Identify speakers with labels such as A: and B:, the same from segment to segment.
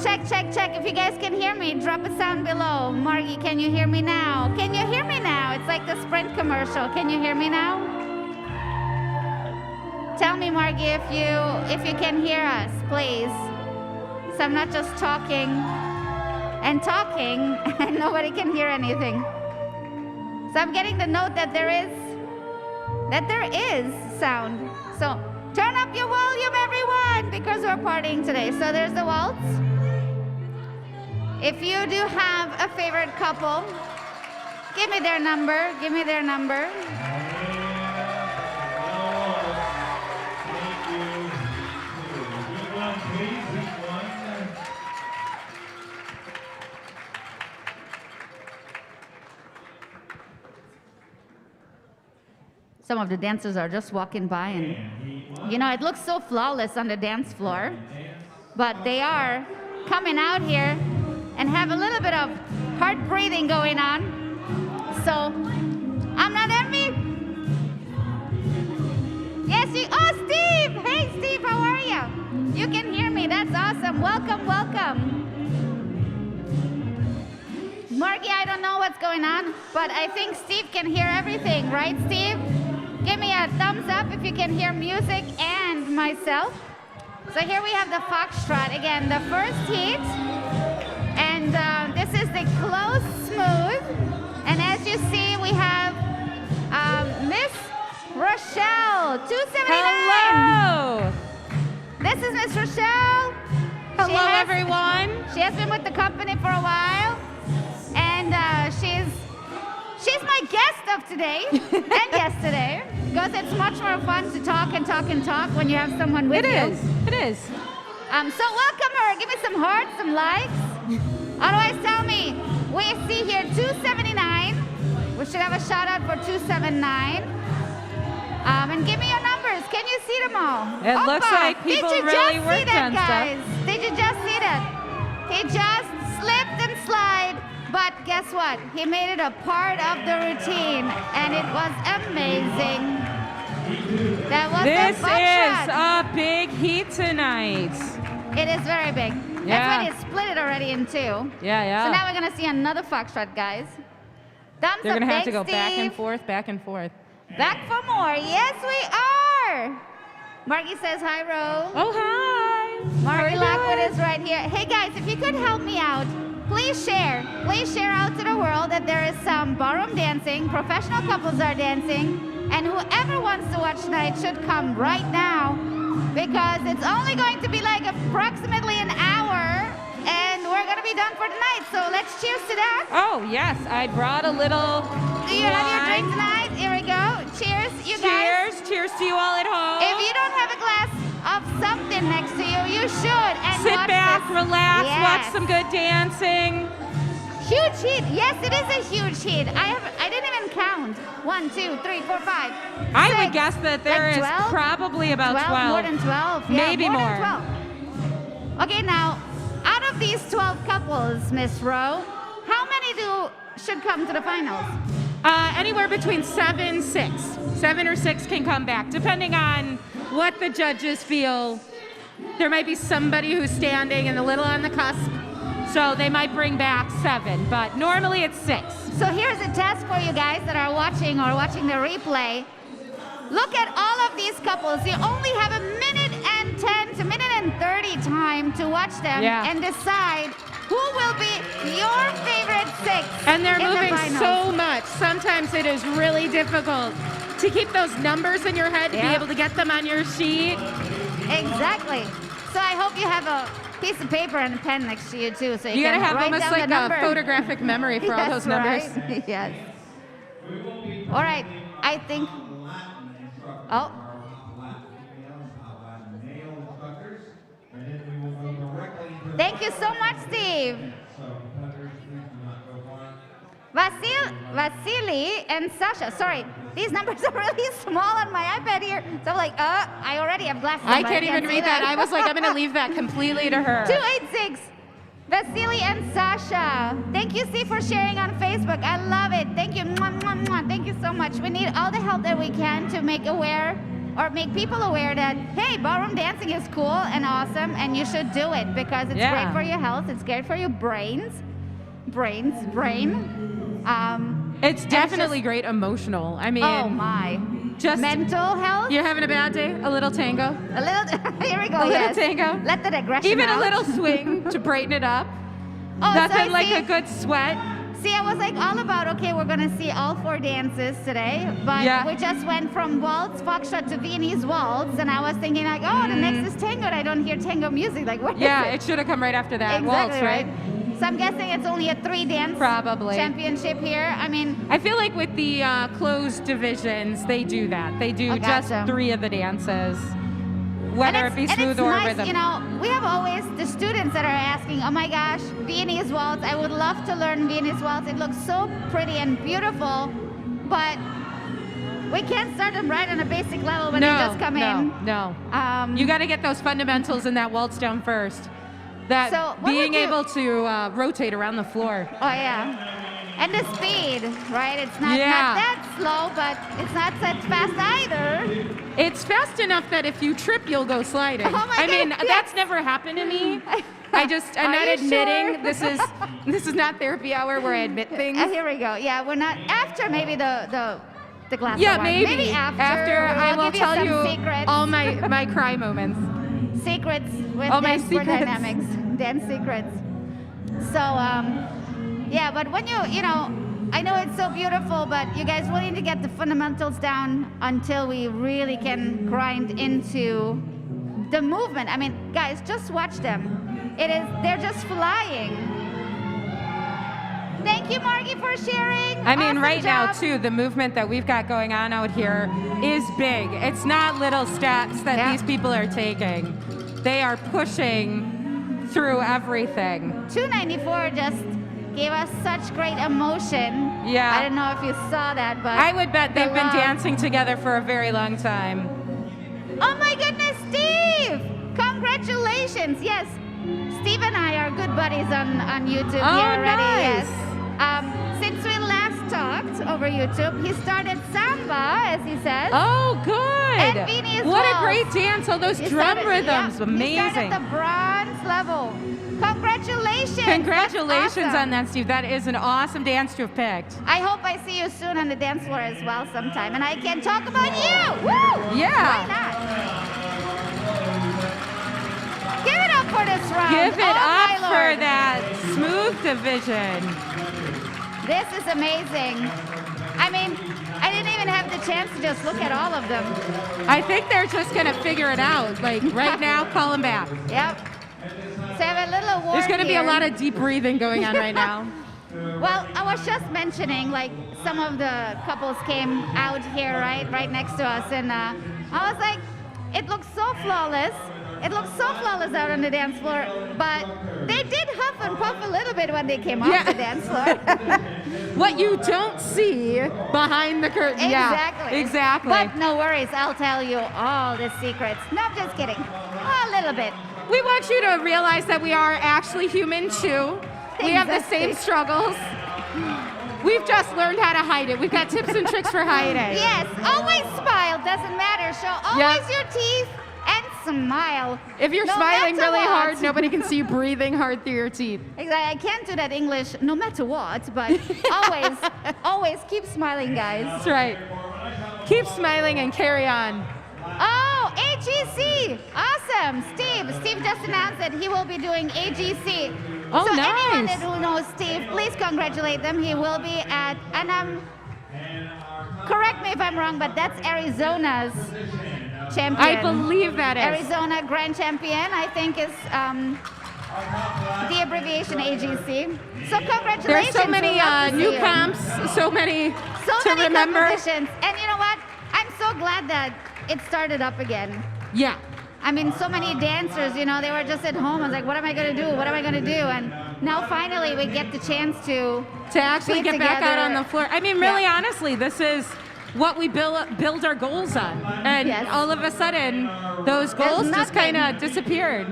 A: check. If you guys can hear me, drop a sound below. Margie, can you hear me now? Can you hear me now? It's like the Sprint commercial. Can you hear me now? Tell me, Margie, if you can hear us, please. So I'm not just talking and nobody can hear anything. So I'm getting the note that there is sound. So turn up your volume, everyone, because we're partying today. So there's the waltz. If you do have a favorite couple, give me their number. Some of the dancers are just walking by and, it looks so flawless on the dance floor, but they are coming out here and have a little bit of heart breathing going on. So, I'm not envy. Yes, Steve! Hey, Steve, how are you? You can hear me, that's awesome. Welcome. Margie, I don't know what's going on, but I think Steve can hear everything, right, Steve? Give me a thumbs up if you can hear music and myself. So here we have the foxtrot, again, the first heat. And this is the close smooth. And as you see, we have Miss Rochelle, 279.
B: Hello.
A: This is Miss Rochelle.
B: Hello, everyone.
A: She has been with the company for a while. And she's my guest of today and yesterday, because it's much more fun to talk when you have someone with you.
B: It is.
A: So welcome her. Give me some hearts, some likes. Otherwise, tell me. We see here 279. We should have a shout out for 279. And give me your numbers. Can you see them all?
B: It looks like people really worked on
A: guys?
B: stuff.
A: Did you just see that? He just slipped and slid. But guess what? He made it a part of the routine, and it was amazing. That was
B: This
A: a buckshot.
B: is a big heat tonight.
A: It is very big.
B: Yeah.
A: That's why they split it already in two.
B: Yeah.
A: So now we're gonna see another foxtrot, guys. Thumbs
B: They're
A: up,
B: gonna have to
A: thanks,
B: go back and
A: Steve.
B: forth.
A: Back for more. Yes, we are. Margie says hi, Ro.
B: Oh, hi.
A: Margie Lockwood is right here. Hey guys, if you could help me out, please share out to the world that there is some ballroom dancing, professional couples are dancing, and whoever wants to watch tonight should come right now, because it's only going to be like approximately an hour, and we're going to be done for tonight. So let's cheers to that.
B: Oh, yes. I brought a little
A: Do you have your drink tonight? Here we go. Cheers, you guys.
B: Cheers to you all at home.
A: If you don't have a glass of something next to you, you should. And
B: Sit
A: watch
B: back,
A: this.
B: relax,
A: Yes.
B: watch some good dancing.
A: Huge heat. Yes, it is a huge heat. I didn't even count. 1, 2, 3, 4, 5.
B: I
A: 6.
B: would guess that there
A: Like
B: is
A: 12?
B: probably about 12.
A: More than 12. Yeah,
B: Maybe
A: more.
B: more.
A: Than 12. Okay, now, out of these 12 couples, Miss Rowe, how many should come to the finals?
B: Anywhere between 7 or 6 can come back, depending on what the judges feel. There might be somebody who's standing and a little on the cusp, so they might bring back 7, but normally it's 6.
A: So here's a test for you guys that are watching the replay. Look at all of these couples. You only have a minute and 10 to minute and 30 time to watch them and decide who will be your favorite 6.
B: And they're
A: in
B: moving
A: the finals.
B: so much. Sometimes it is really difficult to keep those numbers in your head, to be able to get them on your sheet.
A: Exactly. So I hope you have a piece of paper and a pen next to you too, so you
B: gotta
A: can
B: have
A: write
B: almost
A: down
B: like
A: the number.
B: a photographic memory for all those numbers.
A: Right? Yes. All right. I think. Oh. Thank you so much, Steve. Vasily and Sasha. Sorry, these numbers are really small on my iPad here. So I'm like, I already have glasses.
B: I
A: but
B: can't even
A: see
B: read that. I was like, I'm going to leave that completely to her.
A: 286. Vasily and Sasha. Thank you, Steve, for sharing on Facebook. I love it. Thank you. Mwah, mwah, mwah. Thank you so much. We need all the help that we can to make aware or make people aware that, hey, ballroom dancing is cool and awesome, and you should do it because it's
B: Yeah.
A: great for your health, it's great for your brain.
B: It's definitely
A: just-
B: great emotional. I mean,
A: Oh my.
B: just
A: Mental health?
B: you're having a bad day, a little tango,
A: A little, here we go,
B: a little
A: yes.
B: tango.
A: Let that aggression
B: Even
A: out.
B: a little swing to brighten it up.
A: Oh,
B: Nothing
A: so I
B: like
A: see-
B: a good sweat.
A: See, I was like all about, okay, we're gonna see all 4 dances today, but
B: Yeah.
A: we just went from waltz, foxtrot to Viennese waltz, and I was thinking like, oh, the next is tango, and I don't hear tango music. Like, what is
B: Yeah,
A: it?
B: it should have come right after that
A: Exactly
B: waltz, right?
A: So I'm guessing it's only a 3 dance
B: Probably.
A: championship here. I mean,
B: I feel like with the closed divisions, they do that. They do
A: I
B: just
A: gotcha.
B: 3 of the dances,
A: and
B: whether
A: it's,
B: it be
A: and
B: smooth
A: it's
B: or
A: nice,
B: rhythm.
A: you know, we have always the students that are asking, oh my gosh, Viennese waltz, I would love to learn Viennese waltz. It looks so pretty and beautiful, but we can't start them right on a basic level when they just come in.
B: No.
A: Um,
B: You got to get those fundamentals in that waltz down first. That
A: So, what
B: being
A: would you-
B: able to rotate around the floor.
A: Oh yeah, and the speed, right? It's not that slow, but it's not that fast either.
B: It's fast enough that if you trip, you'll go sliding.
A: Oh my
B: I mean,
A: goodness,
B: that's never happened to me. I'm
A: Are
B: not
A: you
B: admitting
A: sure?
B: this is not therapy hour where I admit things.
A: Here we go. Yeah, we're not after maybe the glass
B: Yeah,
A: of wine.
B: maybe
A: after
B: I will
A: give
B: tell
A: you
B: you
A: some secrets.
B: all my cry moments.
A: Secrets with
B: All my
A: dance floor
B: secrets.
A: dynamics, dance secrets. So yeah, but when you know, I know it's so beautiful, but you guys will need to get the fundamentals down until we really can grind into the movement. I mean, guys, just watch them. They're just flying. Thank you, Margie, for sharing.
B: I mean,
A: Awesome
B: right now,
A: job.
B: too, the movement that we've got going on out here is big. It's not little steps that
A: Yeah.
B: these people are taking. They are pushing through everything.
A: 294 just gave us such great emotion.
B: Yeah.
A: I don't know if you saw that, but
B: I would bet
A: the
B: they've been
A: love.
B: dancing together for a very long time.
A: Oh my goodness, Steve! Congratulations! Yes, Steve and I are good buddies on YouTube here already.
B: nice.
A: Yes. Since we last talked over YouTube, he started samba, as he says.
B: Oh, good.
A: And Viennese
B: What a
A: waltz.
B: great dance. All those
A: He
B: drum
A: started-
B: rhythms.
A: yeah,
B: Amazing.
A: He started at the bronze level. Congratulations!
B: Congratulations
A: That's awesome.
B: on that, Steve. That is an awesome dance to have picked.
A: I hope I see you soon on the dance floor as well sometime, and I can talk about you. Woo!
B: Yeah.
A: Why not? Give it up for this round.
B: Give it
A: Oh, my
B: up for
A: Lord.
B: that smooth division.
A: This is amazing. I mean, I didn't even have the chance to just look at all of them.
B: I think they're just going to figure it out. Like right now, call them back.
A: Yep. So I have a little award
B: There's going to be a
A: here.
B: lot of deep breathing going on right now.
A: Well, I was just mentioning, like, some of the couples came out here, right next to us, and I was like, it looks so flawless. It looks so flawless out on the dance floor, but they did huff and puff a little bit when they came off the dance floor.
B: What you don't see behind the curtain.
A: Exactly.
B: Yeah, exactly.
A: But no worries, I'll tell you all the secrets. No, I'm just kidding. A little bit.
B: We want you to realize that we are actually human too. We have the same
A: Exactly.
B: struggles. We've just learned how to hide it. We've got tips and tricks for hiding.
A: Yes, always smile, doesn't matter. Show always your teeth and smile.
B: If you're
A: No
B: smiling
A: matter
B: really
A: what.
B: hard, nobody can see you breathing hard through your teeth.
A: Exactly. I can't do that English no matter what, but always keep smiling, guys.
B: That's right. Keep smiling and carry on.
A: Oh, AGC. Awesome. Steve just announced that he will be doing AGC.
B: Oh,
A: so
B: nice.
A: anyone that who knows Steve, please congratulate them. He will be at, and correct me if I'm wrong, but that's Arizona's champion.
B: I believe that is.
A: Arizona Grand Champion, I think, is the abbreviation AGC. So congratulations.
B: There's so many
A: We'd love to
B: new
A: see you.
B: comps, so many
A: So
B: to
A: many
B: remember.
A: competitions. And you know what? I'm so glad that it started up again.
B: Yeah.
A: I mean, so many dancers, you know, they were just at home. I was like, what am I going to do? What am I going to do? And now finally we get the chance to
B: actually
A: be
B: get back out
A: together.
B: on the floor. I mean, really,
A: Yeah.
B: honestly, this is what we build our goals on. And
A: Yes.
B: all of a sudden, those goals just
A: nothing.
B: kind of disappeared.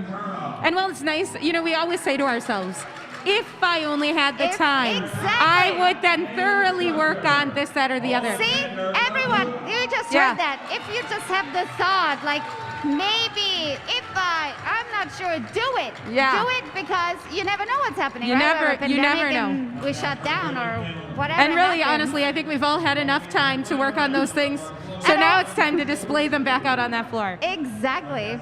B: And well, it's nice. You know, we always say to ourselves, if I only had the
A: If-
B: time,
A: exactly.
B: I would then thoroughly work on this, that, or the other.
A: See, everyone, you just
B: Yeah.
A: heard that. If you just have the thought, like, maybe if I'm not sure, do it.
B: Yeah.
A: Do it because you never know what's happening.
B: You
A: right?
B: never-
A: Or a
B: you never
A: pandemic
B: know.
A: and we shut down or whatever.
B: And really,
A: happens.
B: honestly, I think we've all had enough time to work on those things. So
A: And
B: now it's time to display them back out on that floor.
A: Exactly.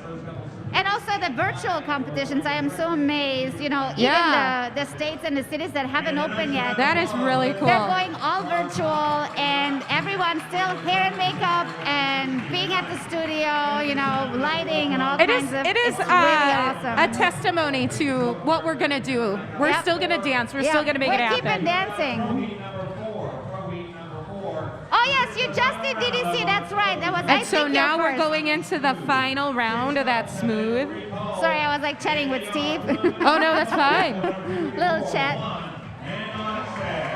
A: And also the virtual competitions, I am so amazed. You know,
B: Yeah.
A: even the states and the cities that haven't opened yet.
B: That is really cool.
A: They're going all virtual, and everyone's still hair and makeup and being at the studio, you know, lighting and all
B: It
A: kinds
B: is.
A: of.
B: It is
A: it's really awesome.
B: a testimony to what we're gonna do. We're
A: Yep.
B: still gonna dance. We're
A: Yeah,
B: still gonna make it
A: we're keeping
B: happen.
A: dancing. Oh yes, you just did DDC. That's right. That was. I
B: And so
A: think
B: now
A: you're
B: we're
A: first.
B: going into the final round of that smooth.
A: Sorry, I was like chatting with Steve.
B: Oh no, that's fine.
A: Little chat.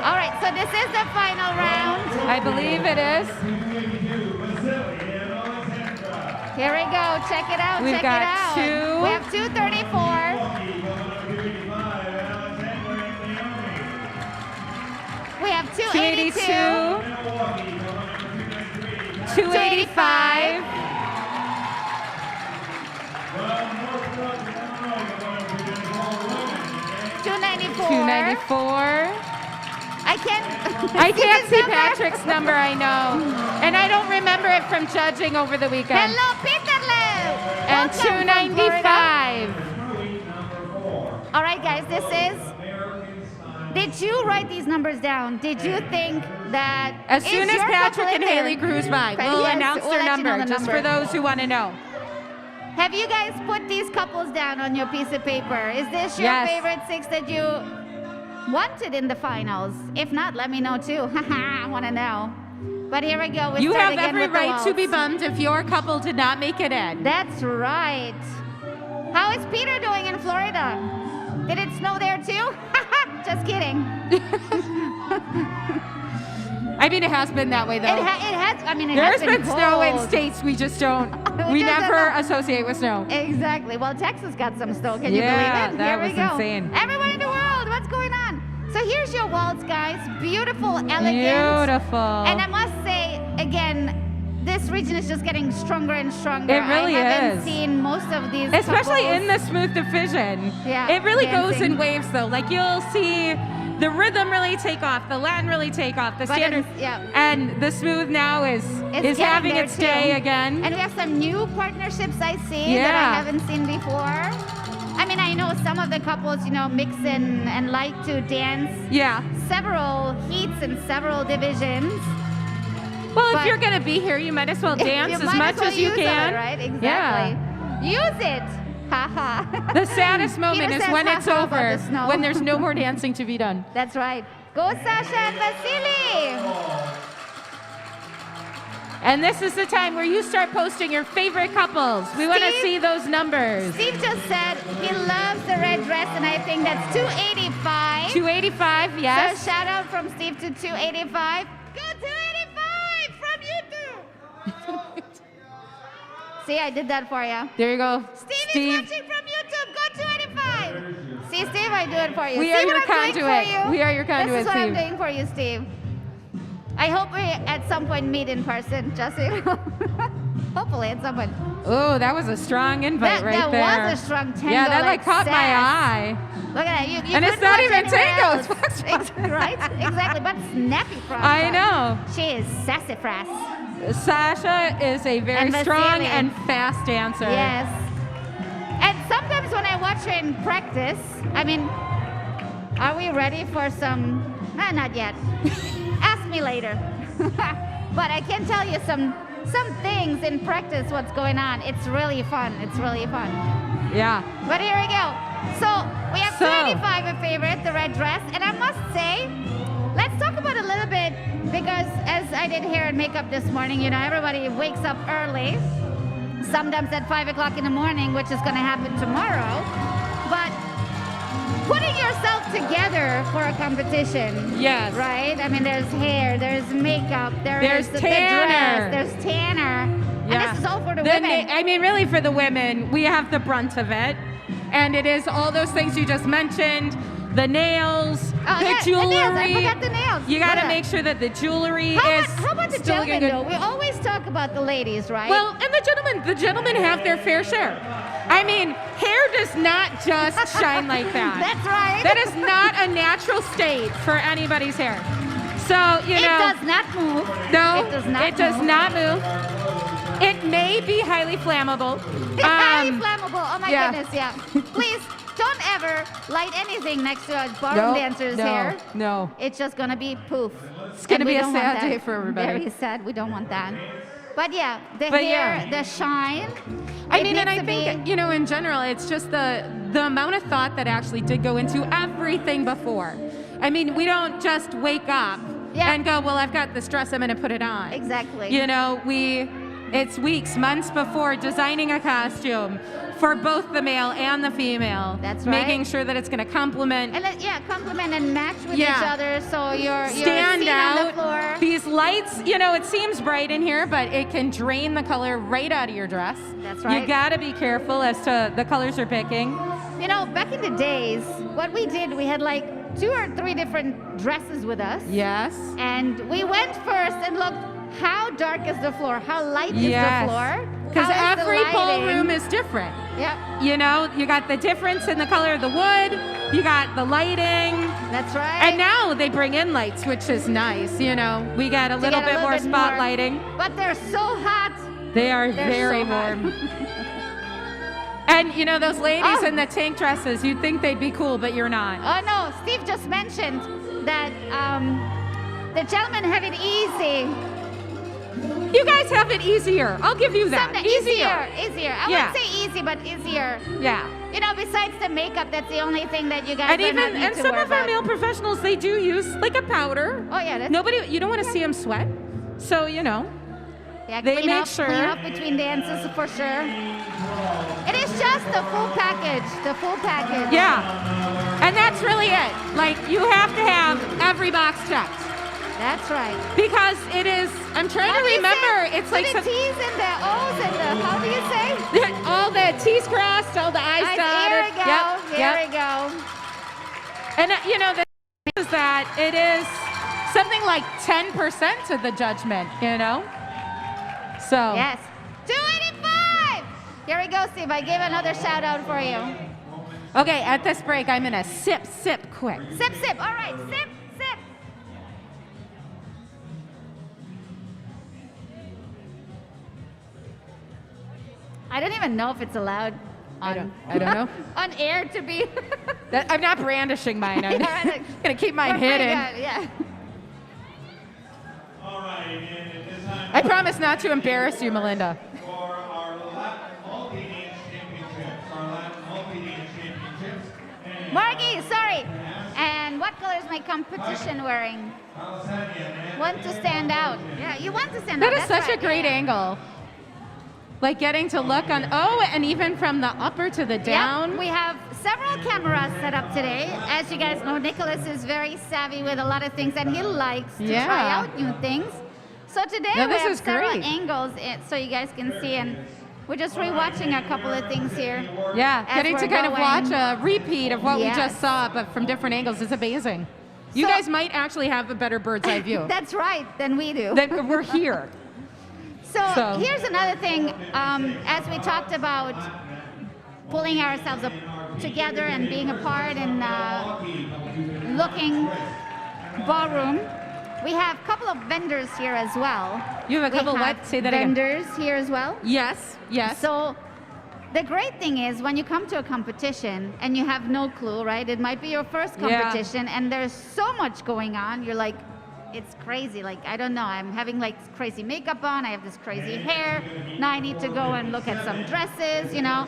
A: All right, so this is the final round.
B: I believe it is.
A: Here we go. Check it out.
B: We've
A: check
B: got
A: it out.
B: two.
A: We have 234. We have 282.
B: 285.
A: 294.
B: 294.
A: I can't.
B: I can't
A: his
B: see
A: number.
B: Patrick's number, I know. And I don't remember it from judging over the weekend.
A: Hello, Peterloo.
B: And
A: Welcome from Florida.
B: 295.
A: All right, guys, this is. Did you write these numbers down? Did you think that
B: As
A: is
B: soon as
A: your
B: Patrick
A: couple
B: and
A: in there?
B: Haley cruise by,
A: Okay,
B: we'll
A: yes,
B: announce
A: we'll
B: their
A: let you know
B: number,
A: the
B: just for
A: number.
B: those who want to know.
A: Have you guys put these couples down on your piece of paper? Is this your
B: Yes.
A: favorite six that you wanted in the finals? If not, let me know too. I want to know. But here we go. We
B: You
A: start
B: have
A: again
B: every
A: with the
B: right to be
A: waltz.
B: bummed if your couple did not make it in.
A: That's right. How is Peter doing in Florida? Did it snow there too? Just kidding.
B: I mean, it has been that way, though.
A: It has. I mean, it
B: There's
A: has been
B: snow in
A: cold.
B: states we just don't,
A: We
B: we
A: just don't
B: never
A: know.
B: associate with snow.
A: Exactly. Well, Texas got some snow. Can you
B: Yeah,
A: believe it?
B: that
A: Here we
B: was
A: go.
B: insane.
A: Everyone in the world, what's going on? So here's your waltz, guys. Beautiful, elegant.
B: Beautiful.
A: And I must say, again, this region is just getting stronger and stronger.
B: It really
A: I haven't
B: is.
A: seen most of these
B: Especially
A: couples.
B: in the smooth division.
A: Yeah,
B: It really goes
A: dancing.
B: in waves, though. Like, you'll see the rhythm really take off, the Latin really take off, the
A: But
B: standard.
A: it's- yeah.
B: And the smooth now is
A: It's getting
B: having
A: there
B: its
A: too.
B: day again.
A: And we have some new partnerships I see that
B: Yeah.
A: I haven't seen before. I mean, I know some of the couples, you know, mix in and like to dance
B: Yeah.
A: several heats and several divisions.
B: Well, if
A: But-
B: you're going to be here, you might as well dance
A: You
B: as
A: might
B: much
A: well
B: as you
A: use of it,
B: can.
A: right? Exactly.
B: Yeah.
A: Use it. Haha.
B: The saddest moment
A: Peter
B: is
A: says
B: when it's
A: haha about
B: over,
A: the snow.
B: when there's no more dancing to be done.
A: That's right. Go, Sasha and Vasily.
B: And this is the time where you start posting your favorite couples. We want to
A: Steve?
B: see those numbers.
A: Steve just said he loves the red dress, and I think that's 285.
B: 285, yes.
A: So shout out from Steve to 285. Go 285 from YouTube. See, I did that for you.
B: There you go.
A: Steve is watching from YouTube. Go 285. See, Steve, I do it for you.
B: We
A: See
B: are
A: what
B: your
A: I'm doing
B: conduit.
A: for you?
B: We are your conduit,
A: This is what I'm
B: Steve.
A: doing for you, Steve. I hope we at some point meet in person, just so you know. Hopefully at some point.
B: Oh, that was a strong invite right
A: that
B: there.
A: was a strong tango.
B: Yeah, that like caught my
A: sass.
B: eye.
A: Look at that. You
B: And it's
A: couldn't
B: not
A: watch
B: even
A: anywhere
B: tango,
A: else.
B: it's foxtrot.
A: Right? Exactly. But snappy from
B: I know.
A: She is sassafras.
B: Sasha is a very
A: And
B: strong
A: Vasily.
B: and fast dancer.
A: Yes. And sometimes when I watch her in practice, I mean, are we ready for some? Not yet. Ask me later. But I can tell you some things in practice. What's going on? It's really fun. It's really fun.
B: Yeah.
A: But here we go. So we have
B: So-
A: 35 a favorite, the red dress, and I must say, let's talk about it a little bit because as I did hair and makeup this morning, you know, everybody wakes up early, sometimes at 5 o'clock in the morning, which is going to happen tomorrow. But putting yourself together for a competition,
B: Yes.
A: right? I mean, there's hair, there's makeup,
B: There's
A: the
B: tanner.
A: dress, there's tanner, and this is all for the
B: The
A: women.
B: I mean, really, for the women, we have the brunt of it. And it is all those things you just mentioned. the nails, the jewelry.
A: The nails. I forgot the nails.
B: You got to make sure that the jewelry
A: How about the
B: still looking
A: gentlemen,
B: good.
A: though? We always talk about the ladies, right?
B: Well, and the gentlemen have their fair share. I mean, hair does not just shine like that.
A: That's right.
B: That is not a natural state for anybody's hair. So, you know.
A: It does not move.
B: No,
A: it does not move.
B: It may be highly flammable.
A: Highly flammable. Oh my
B: yeah.
A: goodness, yeah. Please don't ever light anything next to a ballroom dancer's hair.
B: No.
A: It's just gonna be poof.
B: It's gonna be a sad day for everybody.
A: Very sad. We don't want that. But yeah, the hair, the shine.
B: I mean, and I think, you know, in general, it's just the amount of thought that actually did go into everything before. I mean, we don't just wake up and go, well, I've got this dress, I'm going to put it on.
A: Exactly.
B: You know, it's weeks, months before designing a costume for both the male and the female.
A: That's right.
B: Making sure that it's going to complement.
A: And complement and match with each other so you're
B: stand
A: seen
B: out.
A: on the floor.
B: These lights, you know, it seems bright in here, but it can drain the color right out of your dress.
A: That's right.
B: You got to be careful as to the colors you're picking.
A: You know, back in the days, what we did, we had like 2 or 3 different dresses with us.
B: Yes.
A: And we went first and looked, how dark is the floor? How light is the floor?
B: Because every ballroom is different.
A: Yep.
B: You know, you got the difference in the color of the wood, you got the lighting.
A: That's right.
B: And now they bring in lights, which is nice. You know, we got a little bit more spotlighting.
A: But they're so hot.
B: They're very warm. And you know, those ladies in the tank dresses, you'd think they'd be cool, but you're not.
A: Oh no, Steve just mentioned that the gentlemen have it easy.
B: You guys have it easier. I'll give you that.
A: Easier. I wouldn't say easy, but easier.
B: Yeah.
A: You know, besides the makeup, that's the only thing that you guys
B: need to
A: some
B: of our male professionals, they do use like a powder.
A: Oh yeah.
B: You don't want to see them sweat. So, you know.
A: Yeah,
B: they make
A: sure. Clean up between dances for sure. It is just the full package. The full package.
B: Yeah. And that's really it. Like, you have to have every box checked.
A: That's right.
B: Because it is, I'm trying to remember, it's like
A: the T's and the O's and the, how do you say?
B: All the T's crossed, all the I's dotted.
A: Here we go.
B: And, you know, the thing is that it is something like 10% of the judgment, you know? So.
A: Yes. 285! Here we go, Steve. I gave another shout out for you.
B: Okay, at this break, I'm going to sip quick.
A: Sip. All right, sip. I don't even know if it's allowed on,
B: I don't know.
A: on air to be.
B: I'm not brandishing mine. I'm going to keep mine hidden.
A: Yeah.
C: All right, and at this time,
B: I promise not to embarrass you, Melinda.
C: for our Latin multi-dance championships. And
A: Margie, sorry. And what color is my competition wearing? Want to stand out. Yeah, you want to stand out.
B: That is such a great angle. Like getting to look on, and even from the upper to the down.
A: Yep, we have several cameras set up today. As you guys know, Nicholas is very savvy with a lot of things, and he likes to try out new things. So today we have several angles so you guys can see, and we're just rewatching a couple of things here.
B: Yeah, getting to kind of watch a repeat of what we just saw, but from different angles is amazing. You guys might actually have a better bird's eye view.
A: That's right, than we do.
B: That we're here.
A: So here's another thing, as we talked about pulling ourselves up together and being apart and looking ballroom, we have a couple of vendors here as well.
B: You have a couple what? Say that again.
A: Vendors here as well.
B: Yes.
A: So the great thing is when you come to a competition and you have no clue, right? It might be your first competition and there's so much going on. You're like, it's crazy. Like, I don't know. I'm having like crazy makeup on. I have this crazy hair. Now I need to go and look at some dresses, you know.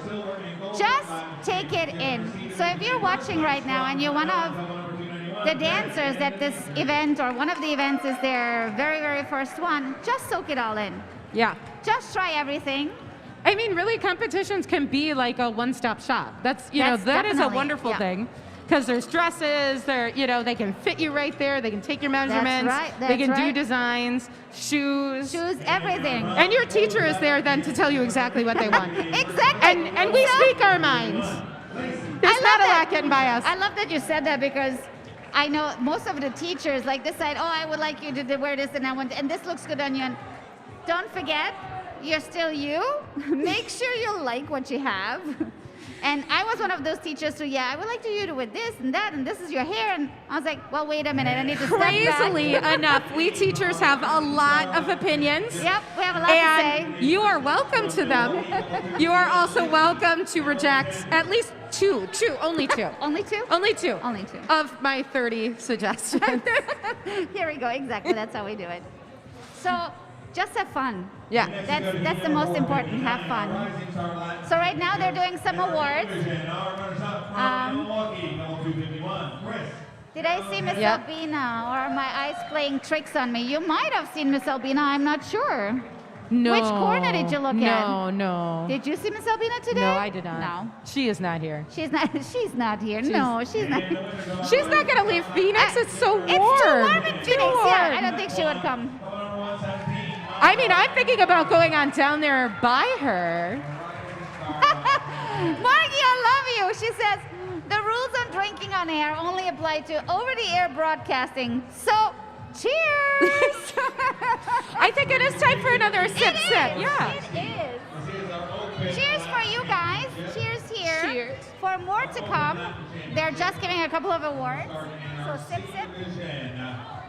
A: Just take it in. So if you're watching right now and you're one of the dancers at this event or one of the events is their very, very first one, just soak it all in.
B: Yeah.
A: Just try everything.
B: I mean, really, competitions can be like a one-stop shop. That is a wonderful thing. Because there's dresses, they can fit you right there. They can take your measurements.
A: That's right.
B: They can do designs, shoes.
A: Everything.
B: And your teacher is there then to tell you exactly what they want.
A: Exactly.
B: And we speak our minds. There's
A: I
B: not
A: love
B: a
A: that.
B: lot getting by us.
A: I love that you said that because I know most of the teachers like decide, oh, I would like you to wear this and I want, and this looks good on you. And don't forget, you're still you. Make sure you like what you have. And I was one of those teachers who, I would like you to wear this and that, and this is your hair. And I was like, well, wait a minute, I need to step back.
B: Crazily enough, we teachers have a lot of opinions.
A: Yep, we have a lot
B: And
A: to say.
B: you are welcome to them. You are also welcome to reject at least only two.
A: Only two?
B: Only two.
A: Only two.
B: Of my 30 suggestions.
A: Here we go, exactly, that's how we do it. So, just have fun.
B: Yeah.
A: That's the most important, have fun. So right now they're doing some awards. Did I see Miss
B: Yep.
A: Albina, or are my eyes playing tricks on me? You might have seen Miss Albina, I'm not sure.
B: No.
A: Which corner did you look at?
B: No.
A: Did you see Miss Albina today?
B: No, I did not.
A: No.
B: She is not here.
A: She's not here. No, she's not.
B: She's not going to leave Phoenix. It's so warm.
A: It's too warm in Phoenix.
B: Too
A: Yeah,
B: warm.
A: I don't think she would come.
B: I mean, I'm thinking about going on down there by her.
A: Margie, I love you. She says, the rules on drinking on air only apply to over-the-air broadcasting. So, cheers!
B: I think it is time for another sip. Yeah.
A: It is. Cheers for you guys. Cheers here.
B: Cheers.
A: For more to come, they're just giving a couple of awards. So sip.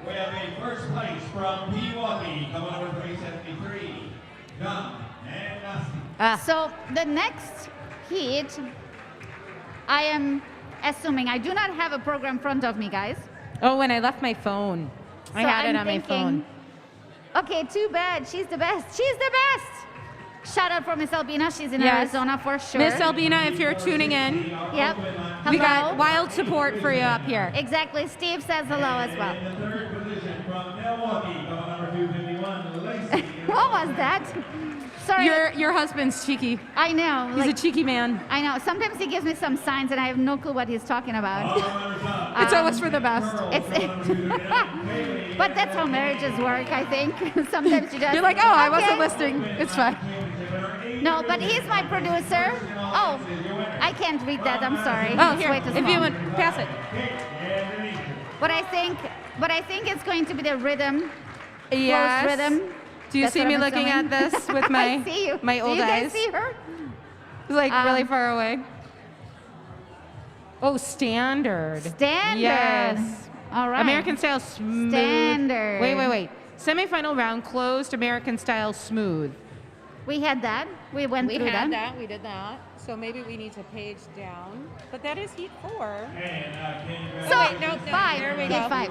C: We have a first place from Pewaukee, coming over 373. John and Nasty.
A: So the next heat, I am assuming, I do not have a program in front of me, guys.
B: Oh, when I left my phone. I
A: So
B: had it
A: I'm
B: on my phone.
A: Okay, too bad. She's the best. She's the best. Shout out for Miss Albina. She's in
B: Yes.
A: Arizona for sure.
B: Miss Albina, if you're tuning in,
A: Yep. Hello.
B: we got wild support for you up here.
A: Exactly. Steve says hello as well.
C: In the third position from Milwaukee, coming over 251, Lacey.
A: What was that? Sorry.
B: Your husband's cheeky.
A: I know.
B: He's
A: like,
B: a cheeky man.
A: I know. Sometimes he gives me some signs and I have no clue what he's talking about.
B: It's always for the best.
A: But that's how marriages work, I think. Sometimes you just.
B: You're like, oh, I
A: okay.
B: wasn't listening. It's fine.
A: No, but he's my producer. Oh, I can't read that. I'm sorry.
B: Oh,
A: It's
B: here.
A: way too
B: If you
A: small.
B: want, pass it.
A: But I think it's going to be the rhythm.
B: Yes.
A: Close rhythm.
B: Do you
A: That's
B: see
A: what
B: me
A: I'm
B: looking at
A: assuming.
B: this with my
A: I see you.
B: my old
A: Do you guys
B: eyes?
A: see her?
B: Like really far away. Oh, standard.
A: Standard.
B: Yes.
A: All right.
B: American style smooth.
A: Standard.
B: Wait. Semifinal round closed. American style smooth.
A: We had that. We went through that.
B: We did that. So maybe we need to page down. But that is heat 4.
A: So,
B: wait, no,
A: 5.
B: there we
A: Heat
B: go.
A: 5.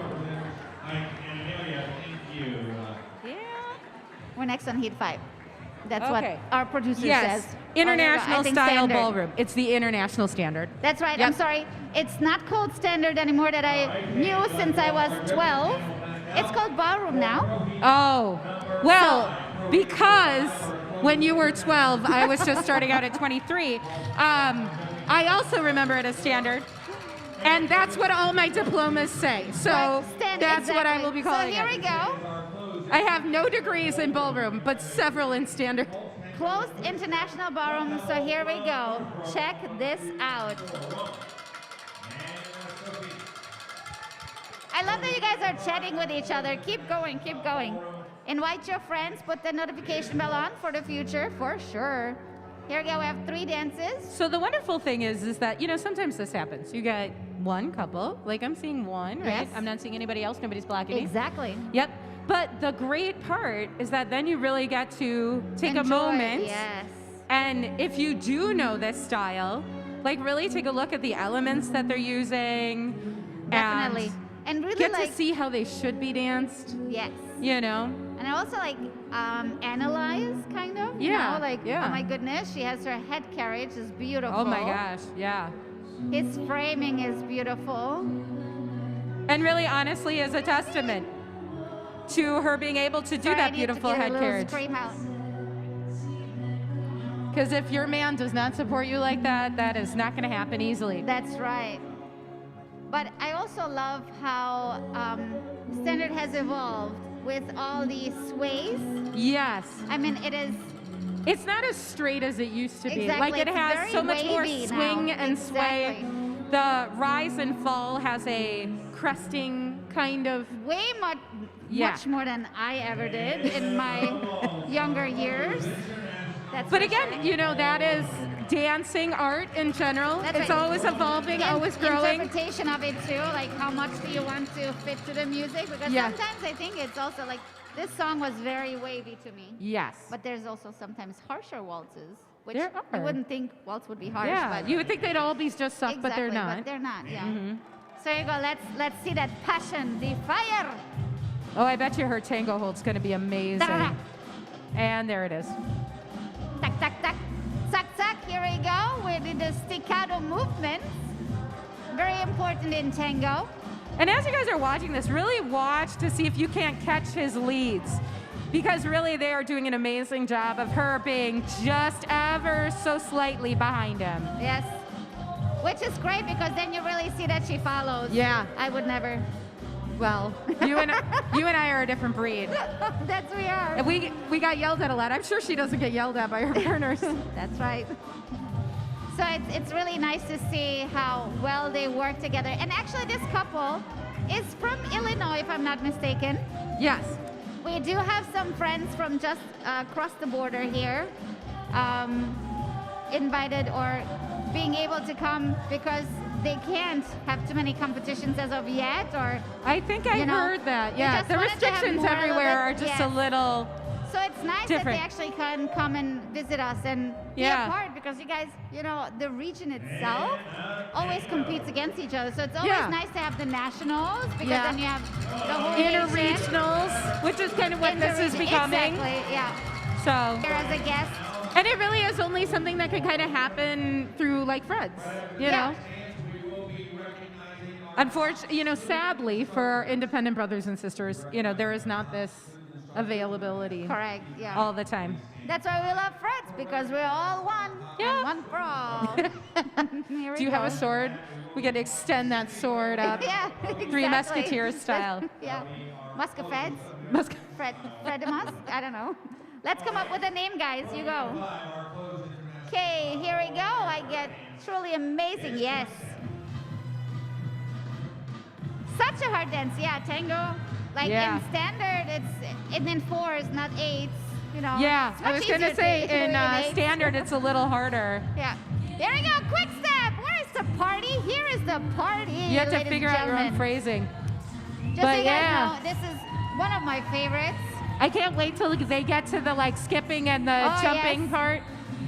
C: Amelia, thank you.
B: Yeah.
A: We're next on Heat 5. That's
B: Okay.
A: what our producer
B: Yes.
A: says.
B: International
A: I think
B: style
A: standard.
B: ballroom. It's the international standard.
A: That's right.
B: Yep.
A: I'm sorry. It's not called standard anymore that I knew since I was 12. It's called ballroom now.
B: Oh, well, because when you were 12, I was just starting out at 23. I also remember it as standard. And that's what all my diplomas say. So
A: Right, standard,
B: that's what I
A: exactly.
B: will be calling
A: So here
B: it.
A: we go.
B: I have no degrees in ballroom, but several in standard.
A: Closed international ballroom. So here we go. Check this out. I love that you guys are chatting with each other. Keep going, keep going. Invite your friends, put the notification bell on for the future, for sure. Here we go, we have 3 dances.
B: So the wonderful thing is that, you know, sometimes this happens. You get one couple, like I'm seeing one, right?
A: Yes.
B: I'm not seeing anybody else, nobody's blocking me.
A: Exactly.
B: Yep. But the great part is that then you really get to take a
A: Enjoy,
B: moment.
A: Yes.
B: And if you do know this style, like really take a look at the elements that they're using.
A: Definitely. And really
B: Get
A: like,
B: to see how they should be danced,
A: yes.
B: you know?
A: And I also like analyze kind of. You
B: Yeah,
A: know, like,
B: yeah.
A: oh my goodness, she has her head carriage is beautiful.
B: Oh my gosh, yeah.
A: His framing is beautiful.
B: And really honestly is a testament to her being able to do
A: Sorry, I
B: that
A: need
B: beautiful
A: to get a
B: head
A: little
B: carriage.
A: Scream out.
B: Because if your man does not support you like that, that is not going to happen easily.
A: That's right. But I also love how standard has evolved with all these sways.
B: Yes.
A: I mean, it is
B: It's not as straight as it used to be.
A: exactly.
B: Like it
A: it's
B: has
A: very
B: so much more
A: wavy
B: swing
A: now.
B: and sway.
A: Exactly.
B: The rise and fall has a cresting kind of.
A: Way much,
B: Yeah.
A: much more than I ever did in my younger years. That's
B: But
A: for
B: again,
A: sure.
B: you know, that is dancing art in general.
A: That's
B: It's
A: right.
B: always evolving,
A: The
B: always growing.
A: interpretation of it too, like how much do you want to fit to the music? Because
B: Yeah.
A: sometimes I think it's also like this song was very wavy to me.
B: Yes.
A: But there's also sometimes harsher waltzes, which
B: There
A: you
B: are.
A: wouldn't think waltz would be harsh.
B: Yeah,
A: but
B: you would think they'd all be just soft, but they're
A: exactly,
B: not.
A: But they're not. Yeah.
B: Mhm.
A: So here you go. Let's see that passion, the fire.
B: Oh, I bet you her tango hold's going to be amazing.
A: Da-da-da.
B: And there it is.
A: Tack, tack, tack. Zack, zack. Here we go with the staccato movements. Very important in tango.
B: And as you guys are watching this, really watch to see if you can't catch his leads. Because really, they are doing an amazing job of her being just ever so slightly behind him.
A: Yes. Which is great because then you really see that she follows.
B: Yeah.
A: I would never.
B: Well, you and I are a different breed.
A: That's we are.
B: And we got yelled at a lot. I'm sure she doesn't get yelled at by her partners.
A: That's right. So it's really nice to see how well they work together. And actually, this couple is from Illinois, if I'm not mistaken.
B: Yes.
A: We do have some friends from just across the border here, invited or being able to come because they can't have too many competitions as of yet, or
B: I think I
A: You know,
B: heard that.
A: they
B: Yeah,
A: just
B: the
A: wanted to have
B: restrictions
A: more, a little
B: everywhere are
A: bit-
B: just
A: yes.
B: a little.
A: so it's nice that
B: Different.
A: they actually can come and visit us and be
B: Yeah.
A: a part because you guys, you know, the region itself always competes against each other. So it's always
B: Yeah.
A: nice to have the nationals because
B: Yeah.
A: then you have the whole nation
B: Interregionals, which is kind of what
A: in the
B: this is
A: region.
B: becoming.
A: Exactly, yeah.
B: So,
A: Here as a guest.
B: and it really is only something that can kind of happen through like Fred's, you
A: Yeah.
B: know. Unfortunately, you know, sadly for our independent brothers and sisters, you know, there is not this availability
A: Correct, yeah.
B: all the time.
A: That's why we love Fred's because we're all one.
B: Yeah.
A: And one for all. Here we
B: Do you have a
A: go.
B: sword? We could extend that sword up.
A: Yeah, exactly.
B: Three Musketeers style.
A: Yeah. Muscafeds?
B: Musk-
A: Fred de Musk? I don't know. Let's come up with a name, guys. You go. Okay, here we go. I get truly amazing. Yes. Such a hard dance. Yeah, tango. Like
B: Yeah.
A: in standard, it's in fours, not eights. You know.
B: Yeah,
A: It's
B: I
A: much
B: was going to
A: easier
B: say
A: do it
B: in
A: eights.
B: standard it's a little harder.
A: Yeah. Here we go. Quick step. Where is the party? Here is the party.
B: You have to
A: ladies
B: figure
A: and
B: out your own
A: gentlemen.
B: phrasing.
A: Just
B: But
A: so you
B: yeah.
A: guys know, this is one of my favorites.
B: I can't wait till they get to the like skipping and the
A: Oh,
B: jumping
A: yes.
B: part.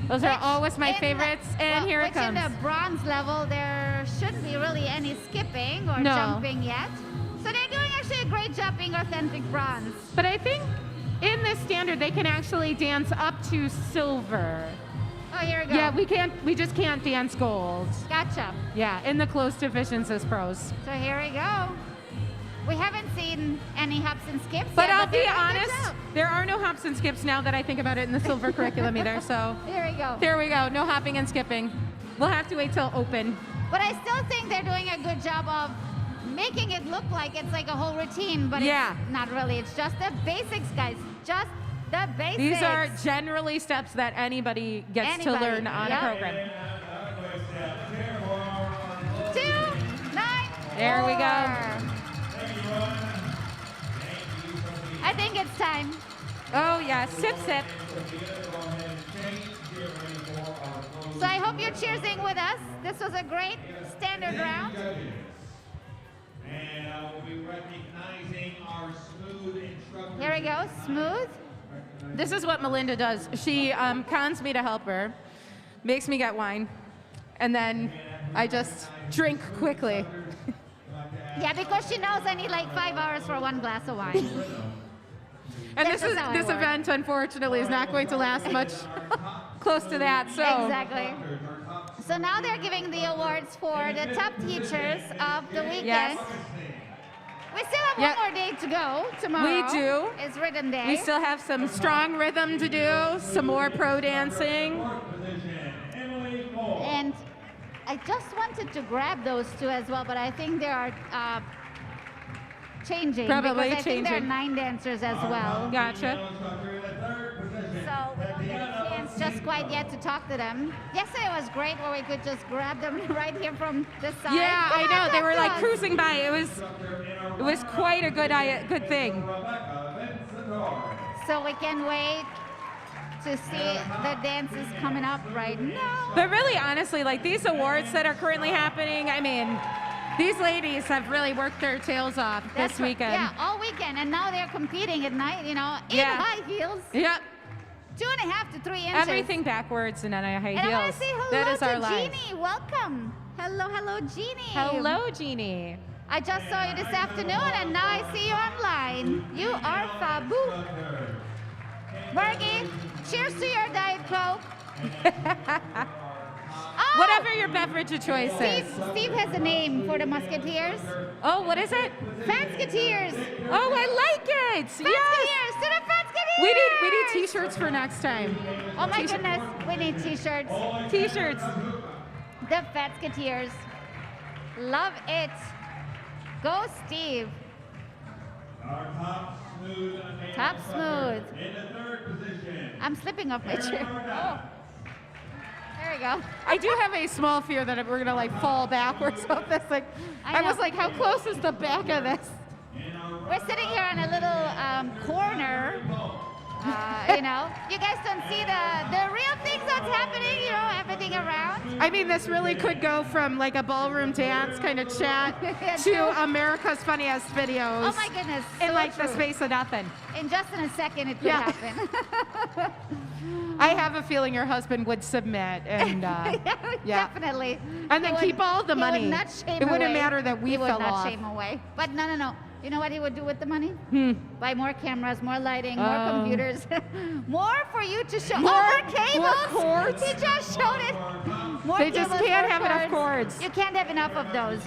B: Those are
A: Which
B: always my
A: in the-
B: favorites. And
A: well,
B: here it
A: which
B: comes.
A: in the bronze level, there shouldn't be really any skipping or
B: No.
A: jumping yet. So they're doing actually a great job being authentic bronze.
B: But I think in this standard they can actually dance up to silver.
A: Oh, here we go.
B: Yeah, we just can't dance gold.
A: Gotcha.
B: Yeah, in the closed divisions as pros.
A: So here we go. We haven't seen any hops and skips
B: But
A: yet,
B: I'll
A: they're
B: be
A: doing a good
B: honest,
A: job.
B: there are no hops and skips now that I think about it in the silver curriculum either. So
A: Here we go.
B: there we go, no hopping and skipping. We'll have to wait till open.
A: But I still think they're doing a good job of making it look like it's like a whole routine, but
B: Yeah.
A: it's not really. It's just the basics, guys. Just the basics.
B: These are generally steps that anybody gets to
A: Anybody,
B: learn on
A: yep.
B: a program.
A: 2, 9,
B: There we go.
A: 4. I think it's time.
B: Oh yeah, sip sip.
A: So I hope you're cheersing with us. This was a great standard round.
C: And we'll be recognizing our smooth instructor.
A: Here we go. Smooth.
B: This is what Melinda does. She cons me to help her, makes me get wine, and then I just drink quickly.
A: Yeah, because she knows I need like 5 hours for one glass of wine.
B: And
A: That's just how I
B: this
A: work.
B: event, unfortunately, is not going to last much close to that. So
A: Exactly. So now they're giving the awards for the top teachers of the weekend.
B: Yes.
A: We still have
B: Yep.
A: one more day to go tomorrow.
B: We do.
A: It's rhythm day.
B: we still have some strong rhythm to do, some more pro dancing.
A: And I just wanted to grab those two as well, but I think they are changing.
B: Probably
A: because I think there are
B: changing.
A: 9 dancers as well.
B: Gotcha.
A: So we don't get a chance just quite yet to talk to them. Yesterday was great where we could just grab them right here from this side.
B: Yeah,
A: Come
B: I
A: on,
B: know. They
A: talk
B: were
A: to
B: like
A: us.
B: cruising by. It was quite a good thing.
A: So we can wait to see the dances coming up right now.
B: But really, honestly, like these awards that are currently happening, I mean, these ladies have really worked their tails off this weekend.
A: Yeah, all weekend. And now they're competing at night, in
B: Yeah.
A: high heels.
B: Yep.
A: 2.5 to 3 inches.
B: Everything backwards and then high
A: And
B: heels.
A: I want to say hello
B: that is our
A: to
B: life.
A: Jeannie. Welcome. Hello, Jeannie.
B: Hello, Jeannie.
A: I just saw you this afternoon, and now I see you online. You are Fabu. Margie, cheers to your Diet Coke. Oh,
B: Whatever your beverage of choice is.
A: Steve has a name for the Musketeers.
B: Oh, what is it?
A: Fansketeers.
B: Oh, I like it. Yes.
A: Fansketeers to the Fansketeers.
B: We need T-shirts for next time.
A: Oh my goodness, we need T-shirts.
B: T-shirts.
A: The Fansketeers. Love it. Go, Steve.
C: Our
A: Top smooth.
C: In the third position.
A: I'm slipping off my chair. Oh. There we go.
B: I do have a small fear that we're gonna like fall backwards off this. Like,
A: I
B: I was
A: know.
B: like, how close is the back of this?
A: We're sitting here in a little corner. You guys don't see the real things that's happening, everything around.
B: I mean, this really could go from like a ballroom dance kind of chat
A: Yeah,
B: to
A: true.
B: America's Funniest Videos.
A: Oh my goodness.
B: In
A: so
B: like the
A: true.
B: space of nothing.
A: In just in a second, it could
B: Yeah.
A: happen.
B: I have a feeling your husband would submit and yeah.
A: Definitely.
B: And then
A: He
B: keep all the
A: he
B: money.
A: Would not shame
B: It wouldn't
A: away.
B: matter that we
A: he would
B: fell
A: not
B: off.
A: shame away. But no. You know what he would do with the money? Buy more cameras, more lighting, more
B: Oh.
A: computers, more for you to show.
B: More
A: cables.
B: cords.
A: He just showed it. More
B: They just
A: cables,
B: can't
A: more
B: have enough cords.
A: You can't have enough of those,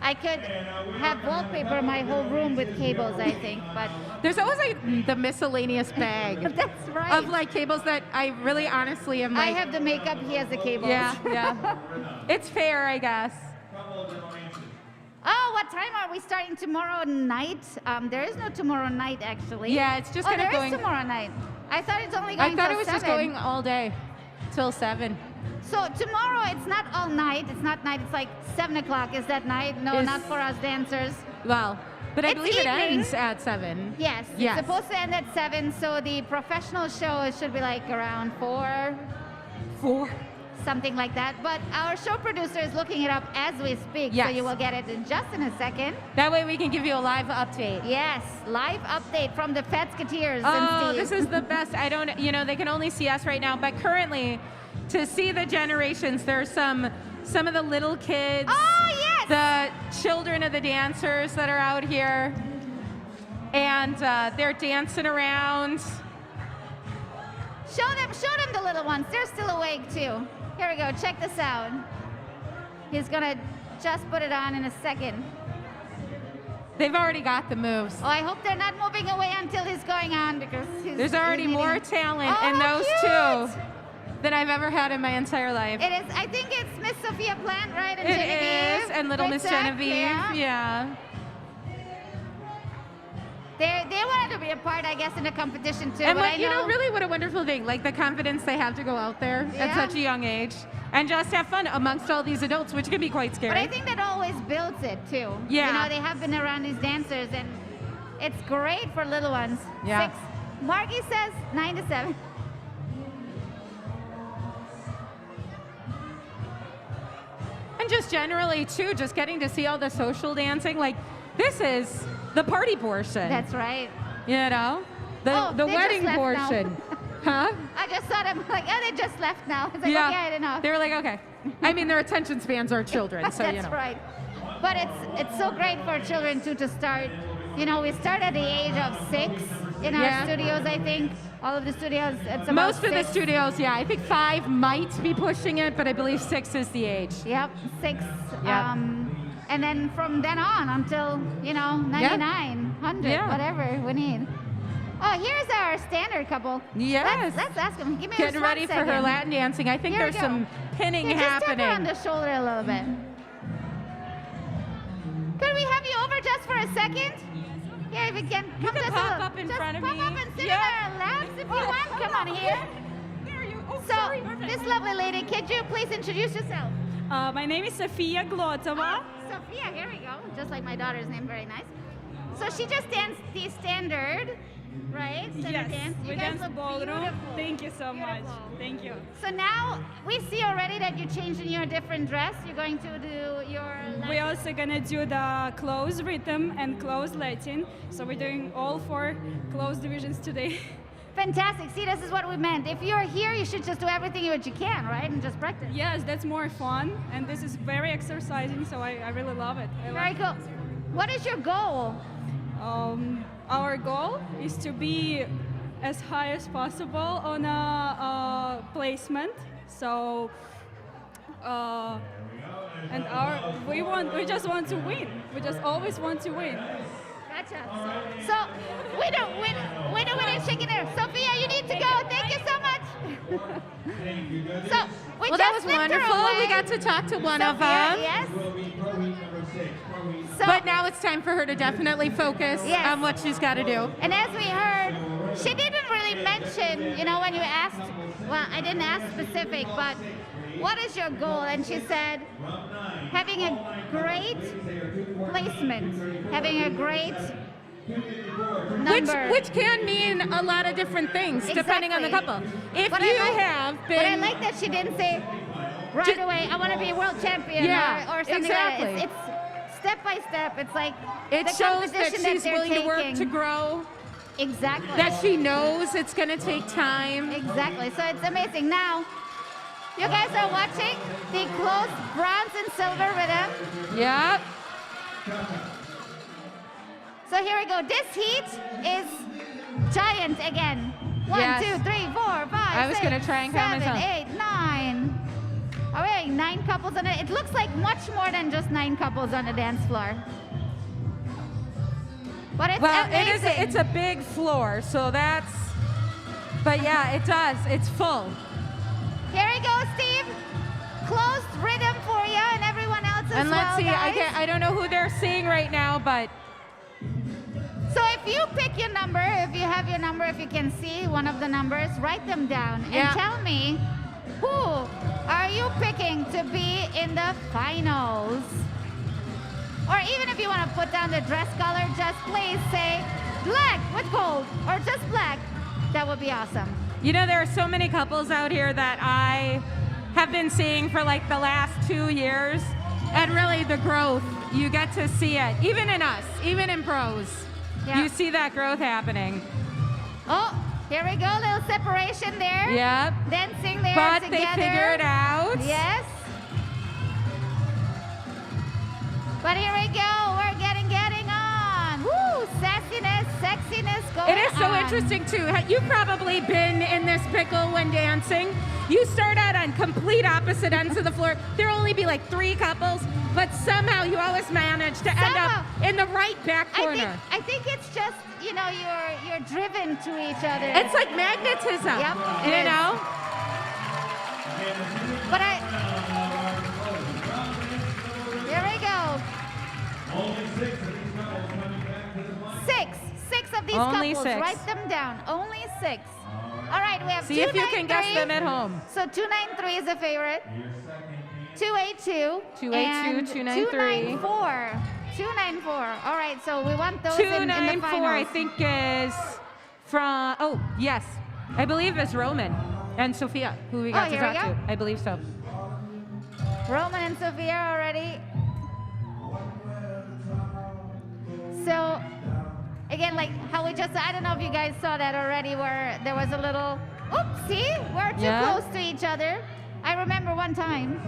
A: I could have wallpaper my whole room with cables, I think, but
B: There's always like the miscellaneous bag
A: that's right.
B: of like cables that I really honestly am like,
A: I have the makeup, he has the cables.
B: yeah. It's fair, I guess.
A: Oh, what time are we starting tomorrow night? There is no tomorrow night, actually.
B: Yeah, it's just kind of
A: there
B: going.
A: is tomorrow night. I thought it's only going
B: I thought
A: till
B: it was just
A: 7.
B: going all day till 7.
A: So tomorrow, it's not all night. It's not night. It's like 7 o'clock. Is that night? No,
B: Is-
A: not for us dancers.
B: Well, but I
A: It's
B: believe it
A: evening.
B: ends at 7.
A: Yes,
B: Yes.
A: it's supposed to end at 7. So the professional show should be like around 4,
B: 4.
A: something like that. But our show producer is looking it up as we speak. So
B: Yes.
A: you will get it in just in a second.
B: That way we can give you a live update.
A: Yes, live update from the Fatsketeers.
B: Oh,
A: and Steve.
B: this is the best. I don't, they can only see us right now, but currently, to see the generations, there's some of the little kids,
A: Oh, yes!
B: the children of the dancers that are out here, and they're dancing around.
A: Show them the little ones. They're still awake too. Here we go. Check this out. He's gonna just put it on in a second.
B: They've already got the moves.
A: Oh, I hope they're not moving away until he's going on because
B: There's already
A: he's
B: more
A: eating.
B: talent
A: Oh,
B: in
A: how
B: those
A: cute!
B: two than I've ever had in my entire life.
A: It is. I think it's Miss Sophia Plant, right? And
B: It
A: Genevieve.
B: is, and little Miss
A: Exact,
B: Genevieve, yeah.
A: They wanted to be a part, I guess, in the competition too.
B: And
A: but
B: what,
A: I know,
B: really what a wonderful thing, like the confidence they have to go out there at
A: Yeah.
B: such a young age and just have fun amongst all these adults, which can be quite scary.
A: But I think that always builds it too.
B: Yeah.
A: They have been around these dancers, and it's great for little ones.
B: Yeah.
A: 6. Margie says 9 to 7.
B: And just generally too, just getting to see all the social dancing, like this is the party portion.
A: That's right.
B: The
A: Oh,
B: the
A: they just
B: wedding
A: left now.
B: portion. Huh?
A: I just saw them like, oh, they just left now. It's like,
B: Yeah.
A: okay, I don't know.
B: They were like, okay. I mean, their attention spans are children, so
A: That's right. But it's so great for children too to start. We start at the age of 6 in our
B: Yeah.
A: studios. I think all of the studios. It's about
B: Most of the
A: 6.
B: studios, yeah. I think 5 might be pushing it, but I believe 6 is the age.
A: Yep, 6.
B: Yeah.
A: And then from then on until 99, 100,
B: Yeah.
A: whatever we need. Oh, here's our standard couple.
B: Yes.
A: Let's ask them. Give me
B: Getting
A: just
B: ready
A: 1
B: for her
A: second.
B: Latin dancing. I think
A: Here we
B: there's
A: go.
B: some pinning
A: Yeah, just tap her on
B: happening.
A: the shoulder a little bit. Could we have you over just for a second? Yeah, if you can. Come
B: can
A: just
B: pop
A: a little,
B: up in
A: just
B: front of
A: pop
B: me.
A: up and sit
B: Yeah.
A: in our laps if you want. Come on here. So, this lovely lady, could you please introduce yourself?
D: My name is Sofia Glotova.
A: Sophia, here we go. Just like my daughter's name, very nice. So she just danced the standard, right? Standard
D: Yes,
A: dance. You
D: we
A: guys
D: danced
A: look
D: ballroom.
A: beautiful.
D: Thank you so much.
A: Beautiful.
D: Thank you.
A: So now we see already that you changed in your different dress. You're going to do your.
D: We're also gonna do the close rhythm and close Latin. So we're doing all 4 close divisions today.
A: Fantastic. See, this is what we meant. If you're here, you should just do everything that you can, right? And just practice.
D: Yes, that's more fun, and this is very exercising, so I really love it.
A: Very cool. What is your goal?
D: Our goal is to be as high as possible on a placement. So, and we just want to win. We just always want to win.
A: Gotcha. So, winner, chicken dinner. Sophia, you need to go. Thank you so much. So, we
B: Well,
A: just
B: that was
A: slipped her
B: wonderful.
A: away.
B: We got to talk to one of
A: Sophia,
B: them.
A: yes.
C: Will be Pro Week number 6. Pro Week.
A: So,
B: But now it's time for her to definitely focus
A: Yes.
B: on what she's got to do.
A: and as we heard, she didn't really mention, when you asked, well, I didn't ask specific, but what is your goal? And she said, having a great placement, having a great number.
B: Which can mean a lot of different things depending on the
A: Exactly.
B: couple. If
A: But
B: you
A: I like-
B: have
A: But I
B: been,
A: like that she didn't say right away, I want to be a world champion
B: Yeah,
A: or something
B: exactly.
A: like that. It's step by step. It's like
B: it
A: the
B: shows that
A: competition
B: she's
A: they're
B: willing to work
A: taking.
B: to grow,
A: Exactly.
B: that she knows it's going to take time.
A: Exactly. So it's amazing. Now, you guys are watching the close bronze and silver rhythm.
B: Yep.
A: So here we go. This heat is giant again. 1,
B: Yes.
A: 2, 3, 4, 5,
B: I was
A: 6,
B: gonna try and count
A: 7,
B: myself.
A: 8, 9. Are we having 9 couples on it? It looks like much more than just 9 couples on the dance floor. But it's
B: Well,
A: amazing.
B: it's a big floor, so that's, but yeah, it does. It's full.
A: Here we go, Steve. Closed rhythm for you and everyone else as
B: And let's
A: well,
B: see,
A: guys.
B: I don't know who they're seeing right now, but
A: So if you pick your number, if you have your number, if you can see one of the numbers, write them down and
B: Yeah.
A: tell me who are you picking to be in the finals? Or even if you want to put down the dress color, just please say black with gold or just black. That would be awesome.
B: you know, there are so many couples out here that I have been seeing for like the last 2 years, and really the growth, you get to see it, even in us, even in pros.
A: Yeah.
B: You see that growth happening.
A: Oh, here we go, little separation there.
B: Yep.
A: Dancing there
B: But
A: together.
B: they figure it out.
A: Yes. But here we go. We're getting on. Woo! Sassiness, sexiness going on.
B: It is so interesting too. You've probably been in this pickle when dancing. You start out on complete opposite ends of the floor. There'll only be like 3 couples, but somehow you always manage to end up in the right back corner.
A: I think it's just, you're driven to each other.
B: It's like magnetism.
A: Yep, it
B: You
A: is.
B: know?
A: But here we go.
C: Only 6 of these couples coming back to the final.
A: 6 of these
B: Only
A: couples.
B: 6.
A: Write them down. Only 6. All right, we have
B: See if you can guess
A: 293.
B: them at home.
A: So 293 is a favorite.
C: Your second team.
A: 282.
B: 282,
A: and
B: 293.
A: 294. 294. All right, so we want those in the
B: 294,
A: finals.
B: I think, is from, oh, yes. I believe it's Roman and Sophia, who we got to
A: here we
B: talk
A: go.
B: to. I believe so.
A: Roman and Sophia already. So, again, like how we just, I don't know if you guys saw that already, where there was a little, oops, see? We're too
B: Yeah.
A: close to each other. I remember one time,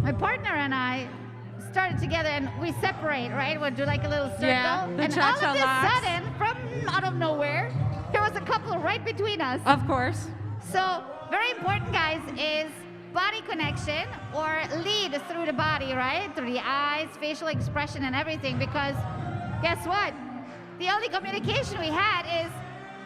A: my partner and I started together and we separate, right? We'll do like a little circle.
B: Yeah, the
A: and all of
B: cha-cha
A: a
B: locks.
A: sudden, from out of nowhere, there was a couple right between us.
B: Of course.
A: So, very important, guys, is body connection or lead through the body, right? Through the eyes, facial expression, and everything. Because guess what? The only communication we had is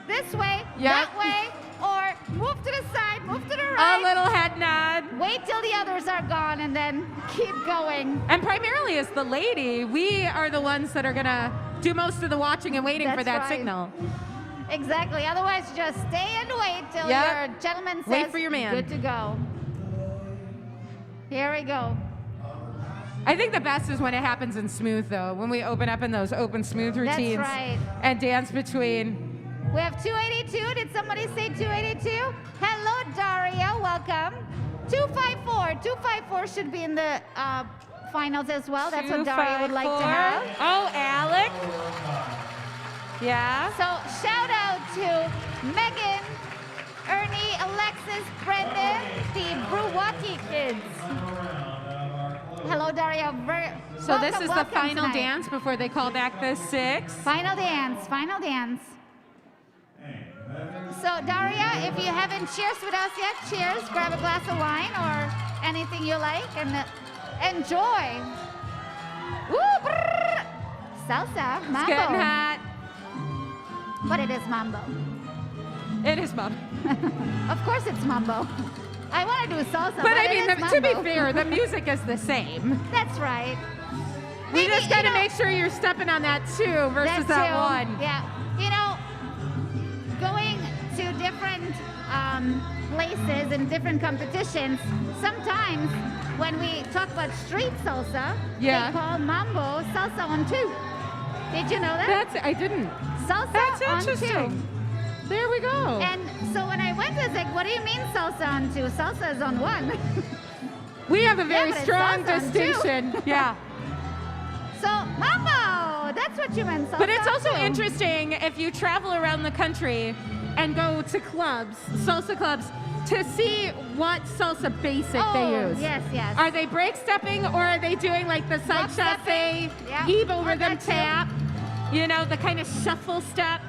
A: this way,
B: Yep.
A: that way, or move to the side, move to the
B: A
A: right.
B: little head nod.
A: Wait till the others are gone and then keep going.
B: And primarily as the lady, we are the ones that are going to do most of the watching and waiting for
A: That's
B: that
A: right.
B: signal.
A: Exactly. Otherwise, just stay and wait till
B: Yep.
A: your gentleman says,
B: Wait for your man.
A: good to go. Here we go.
B: I think the best is when it happens in smooth, though, when we open up in those open smooth routines.
A: That's right.
B: And dance between.
A: We have 282. Did somebody say 282? Hello, Daria. Welcome. 254. 254 should be in the finals as well. That's what Daria would like to
B: 254.
A: have.
B: Oh, Alec. Yeah.
A: So shout out to Megan, Ernie, Alexis, Brendan, the Brewalkie kids. Hello, Daria.
B: So this is the
A: welcome
B: final
A: tonight.
B: dance before they call back the 6.
A: Final dance, final dance. So Daria, if you haven't cheers with us yet, cheers. Grab a glass of wine or anything you like and enjoy. Woo, brrr. Salsa,
B: It's
A: mambo.
B: getting hot.
A: But it is mambo.
B: It is, Mom.
A: Of course it's mambo. I want to do salsa, but
B: But I
A: it
B: mean,
A: is
B: to be
A: mambo.
B: fair, the music is the same.
A: That's right.
B: We
A: Maybe,
B: just got to
A: you know,
B: make sure you're stepping on that 2 versus
A: that
B: that
A: too.
B: 1.
A: Yeah. You know, going to different places and different competitions, sometimes when we talk about street salsa,
B: Yeah.
A: they call mambo salsa on 2. Did you know that?
B: I didn't.
A: Salsa
B: That's
A: on
B: interesting.
A: 2.
B: There we go.
A: And so when I went, I was like, what do you mean salsa on 2? Salsa is on 1.
B: We have a very
A: but it's
B: strong
A: salsa on 2.
B: distinction. Yeah.
A: So mambo, that's what you meant, salsa
B: But it's
A: on
B: also
A: 2.
B: interesting if you travel around the country and go to clubs, salsa clubs, to see what salsa basic they use.
A: Yes, yes.
B: Are they break stepping or are they doing like the side
A: Rock stepping,
B: chasse,
A: yeah,
B: Evo
A: or
B: rhythm
A: that too.
B: tap, you know, the kind of shuffle step?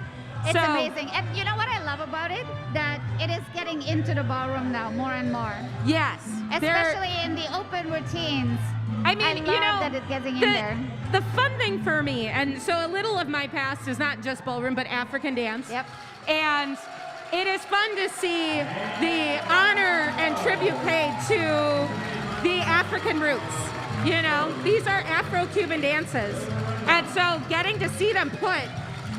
A: It's
B: So-
A: amazing. And you know what I love about it? That it is getting into the ballroom now more and more.
B: Yes. they're-
A: Especially in the open routines.
B: I mean,
A: I
B: you
A: love
B: know,
A: that it's getting in there.
B: the fun thing for me, and so a little of my past is not just ballroom, but African dance.
A: Yep.
B: And it is fun to see the honor and tribute paid to the African roots. You know, these are Afro-Cuban dances. And so getting to see them put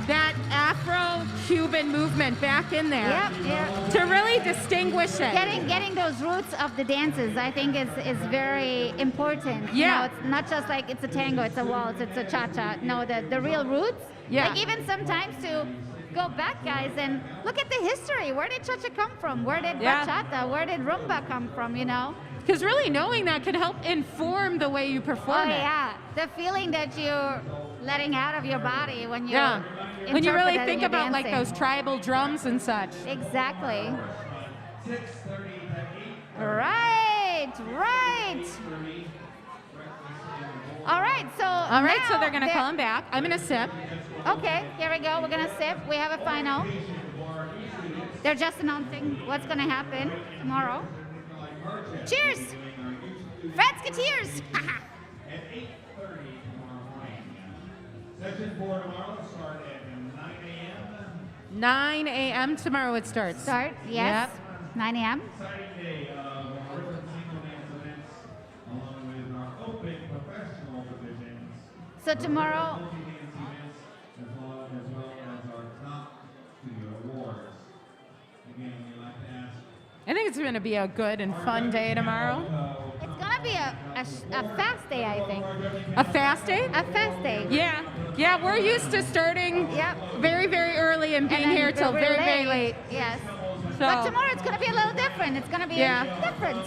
B: that Afro-Cuban movement back in there
A: Yep, yeah.
B: to really distinguish it.
A: Getting those roots of the dances, I think, is very important.
B: Yeah.
A: You know, it's not just like it's a tango, it's a waltz, it's a cha-cha. No, the real roots.
B: Yeah.
A: Like even sometimes to go back, guys, and look at the history. Where did cha-cha come from? Where did
B: Yeah.
A: bachata? Where did rumba come from? You know?
B: Because really knowing that can help inform the way you perform
A: Oh
B: it.
A: yeah, the feeling that you're letting out of your body when you
B: Yeah. When you really
A: interpret
B: think
A: your
B: about like
A: dancing.
B: those tribal drums and such.
A: Exactly.
C: 6:30 technique.
A: Right. All right. So.
B: All right, so
A: now
B: they're gonna call him back. I'm gonna sip.
A: Okay, here we go. We're gonna sip. We have a final. They're just announcing what's gonna happen tomorrow. Cheers! Fransketeers!
C: At 8:30 tomorrow morning. Session 4 tomorrow will start at 9 a.m.
B: 9 a.m. tomorrow it starts.
A: Start, yes.
B: Yep.
A: 9 a.m.
C: Exciting day of different single dance events, along with our open professional divisions.
A: So tomorrow,
C: Multi-dance events, as well as our top studio awards. Again, we'd like to ask.
B: I think it's going to be a good and fun day tomorrow.
A: it's gonna be a fast day, I think.
B: A fast day?
A: A fast day.
B: Yeah. Yeah, we're used to starting
A: Yep.
B: very, very early and being
A: And then
B: here till
A: we're
B: very, very late.
A: Yes.
B: So,
A: But tomorrow it's gonna be a little different. It's gonna be
B: Yeah.
A: different.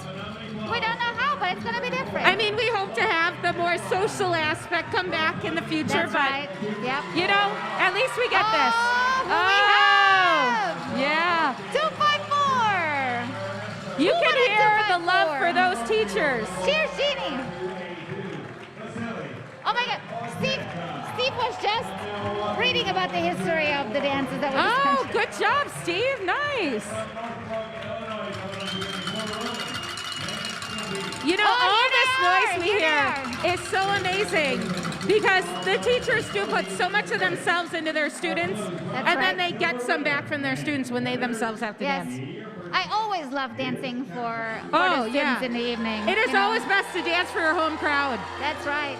A: We don't know how, but it's gonna be different.
B: I mean, we hope to have the more social aspect come back in the future,
A: That's
B: but
A: right. Yep.
B: you know, at least we get this.
A: Oh, who we have?
B: Yeah.
A: 254.
B: You
A: Who
B: can
A: wanted
B: hear the
A: 254?
B: love for those teachers.
A: Cheers, Jeannie. Oh my God, Steve was just reading about the history of the dances that were just
B: Oh,
A: mentioned.
B: good job, Steve. Nice. You know,
A: Oh,
B: all this
A: here
B: noise
A: they
B: we
A: are.
B: hear is so amazing because the teachers do put so much of themselves into their students, and then
A: right.
B: they get some back from their students when they themselves have to
A: Yes.
B: dance.
A: I always love dancing for
B: Oh,
A: the students
B: yeah.
A: in the evening.
B: It is
A: you know?
B: always best to dance for your home crowd.
A: That's right.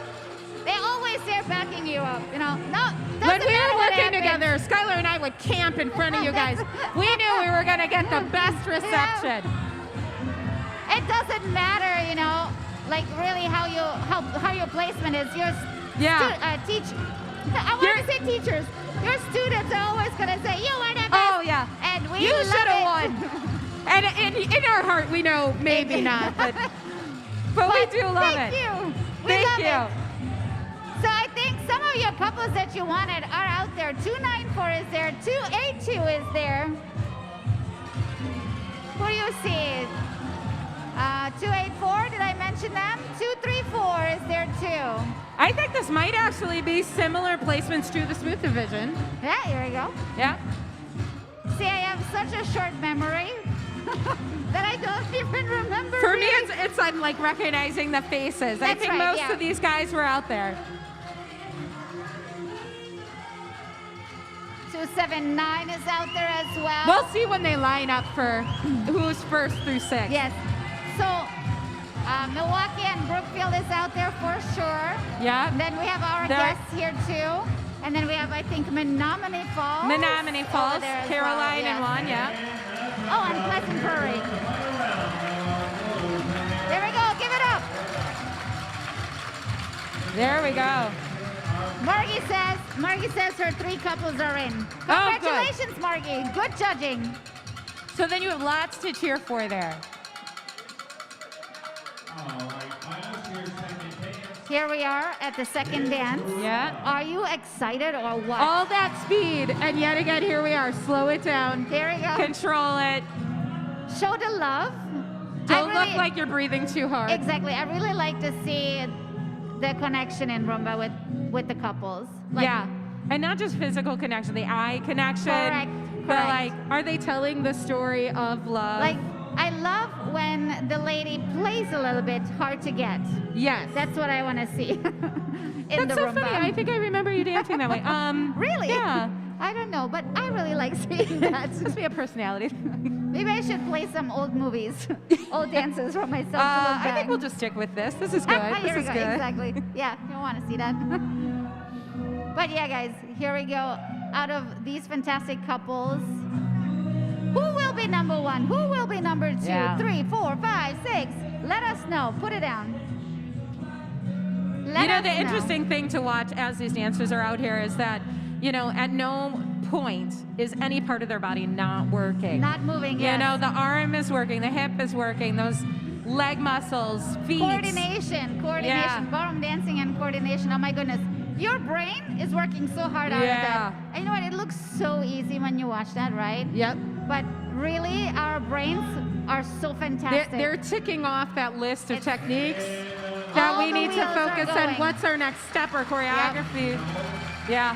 A: They always there backing you up. You know, no.
B: When
A: doesn't
B: we
A: matter
B: were
A: what
B: working
A: happens.
B: together, Skylar and I would camp in front of you guys. We knew we were going to get the best reception.
A: It doesn't matter, you know, like really how your placement is. Your I want to say teachers. Your students are always gonna say you are the best.
B: Oh yeah.
A: And we
B: You
A: love
B: should have
A: it.
B: won. And in our heart, we know maybe not, but we do love
A: thank
B: it.
A: You. We
B: Thank
A: love
B: you.
A: it. So I think some of your couples that you wanted are out there. 294 is there. 282 is there. Who do you see? 284, did I mention them? 234 is there too.
B: I think this might actually be similar placements to the Smooth Division.
A: Yeah, here we go.
B: Yeah.
A: See, I have such a short memory that I don't even remember.
B: For me,
A: really.
B: it's I'm like recognizing the faces. I
A: That's
B: think
A: right,
B: most
A: yeah.
B: of these guys were out there.
A: 279 is out there as well.
B: We'll see when they line up for who's first through six.
A: Yes. So Milwaukee and Brookfield is out there for sure.
B: Yeah.
A: And then we have our
B: There-
A: guests here too. And then we have, I think, Menominee Falls.
B: Menominee
A: over
B: Falls,
A: there as
B: Caroline
A: well.
B: and one, yeah.
A: Oh, and Pleasant Prairie. There we go. Give it up.
B: There we go.
A: Margie says her 3 couples are in.
B: Oh, good.
A: Congratulations, Margie. Good judging.
B: So then you have lots to cheer for there.
C: All right, finals, here's second dance.
A: Here we are at the second dance.
B: Yeah.
A: Are you excited or what?
B: All that speed, and yet again, here we are. Slow it down.
A: There we go.
B: Control it.
A: Show the love.
B: Don't
A: I
B: look like you're breathing too hard.
A: Exactly. I really like to see the connection in Rumba with the couples. Like,
B: yeah. And not just physical connection, the eye connection.
A: Correct,
B: But
A: correct.
B: like, are they telling the story of love?
A: Like, I love when the lady plays a little bit hard to get.
B: yes.
A: That's what I want to see in
B: That's
A: the
B: so
A: Rumba.
B: funny. I think I remember you dancing that way.
A: Really?
B: Yeah.
A: I don't know, but I really like seeing that.
B: Must be a personality.
A: Maybe I should play some old movies, old dances from myself to look
B: I
A: back.
B: think we'll just stick with this. This is good.
A: Here
B: This
A: we
B: is
A: go.
B: good.
A: Exactly. Yeah, you want to see that. But yeah, guys, here we go. Out of these fantastic couples, who will be number 1? Who will be number 2,
B: Yeah.
A: 3, 4, 5, 6? Let us know. Put it down.
B: You know, the interesting thing to watch as these dancers are out here is that, you know, at no point is any part of their body not working.
A: Not moving.
B: You
A: Yes.
B: know, the arm is working, the hip is working, those leg muscles, feet.
A: Coordination,
B: Yeah.
A: ballroom dancing and coordination. Oh my goodness. Your brain is working so hard out of
B: Yeah.
A: that. And you know what? It looks so easy when you watch that, right?
B: Yep.
A: But really, our brains are so fantastic.
B: They're ticking off that list of
A: It's-
B: techniques that
A: All
B: we
A: the
B: need to
A: wheels are
B: focus on.
A: going.
B: What's our next step or choreography? Yeah.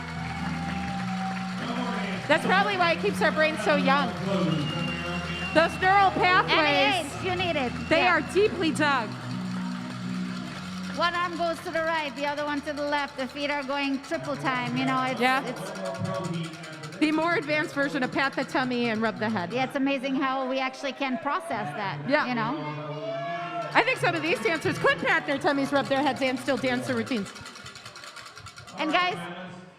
B: That's probably why it keeps our brains so young. Those neural
A: Any
B: pathways,
A: age, you need it.
B: they
A: Yeah.
B: are deeply dug.
A: One arm goes to the right, the other one to the left. The feet are going triple time. You know, it's,
B: Yeah.
A: it's
B: The more advanced version of pat the tummy and rub the head.
A: yeah, it's amazing how we actually can process that.
B: Yeah.
A: You know.
B: I think some of these dancers could pat their tummies, rub their heads, and still dance their routines.
A: And guys,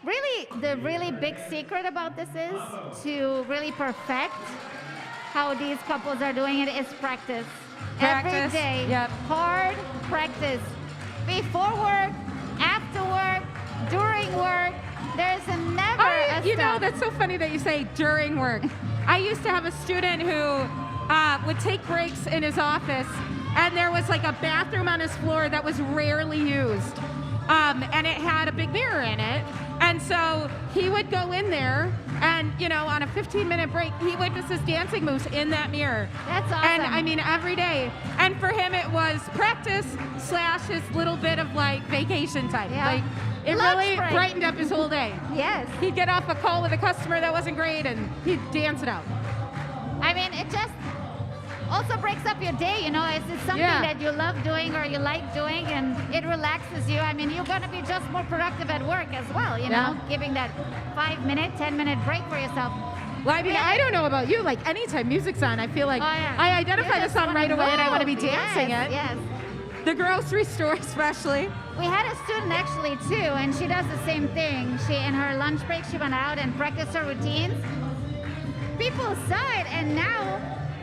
A: really, the really big secret about this is to really perfect how these couples are doing it is practice. Every
B: Practice,
A: day,
B: yep.
A: hard practice. Before work, after work, during work, there's never a
B: You know,
A: stop.
B: that's so funny that you say during work. I used to have a student who would take breaks in his office, and there was like a bathroom on his floor that was rarely used. And it had a big mirror in it. And so he would go in there and, you know, on a 15-minute break, he would just his dancing moves in that mirror.
A: That's awesome.
B: And I mean, every day. And for him, it was practice / his little bit of like vacation time.
A: Yeah.
B: Like, it
A: Lunch
B: really
A: break.
B: brightened up his whole day.
A: Yes.
B: He'd get off a call with a customer that wasn't great and he'd dance it out.
A: I mean, it just also breaks up your day, you know. It's something
B: Yeah.
A: that you love doing or you like doing, and it relaxes you. I mean, you're going to be just more productive at work as well, you know, giving that 5-minute, 10-minute break for yourself.
B: Well, I mean,
A: Yeah.
B: I don't know about you. Like, anytime music's on, I feel like
A: Oh, yeah.
B: I identify
A: You
B: the
A: just
B: song
A: wanna
B: right away and I want to be
A: move.
B: dancing
A: Yes,
B: it.
A: Yes.
B: the grocery store especially.
A: We had a student actually too, and she does the same thing. She, in her lunch break, she went out and practiced her routines. People saw it, and now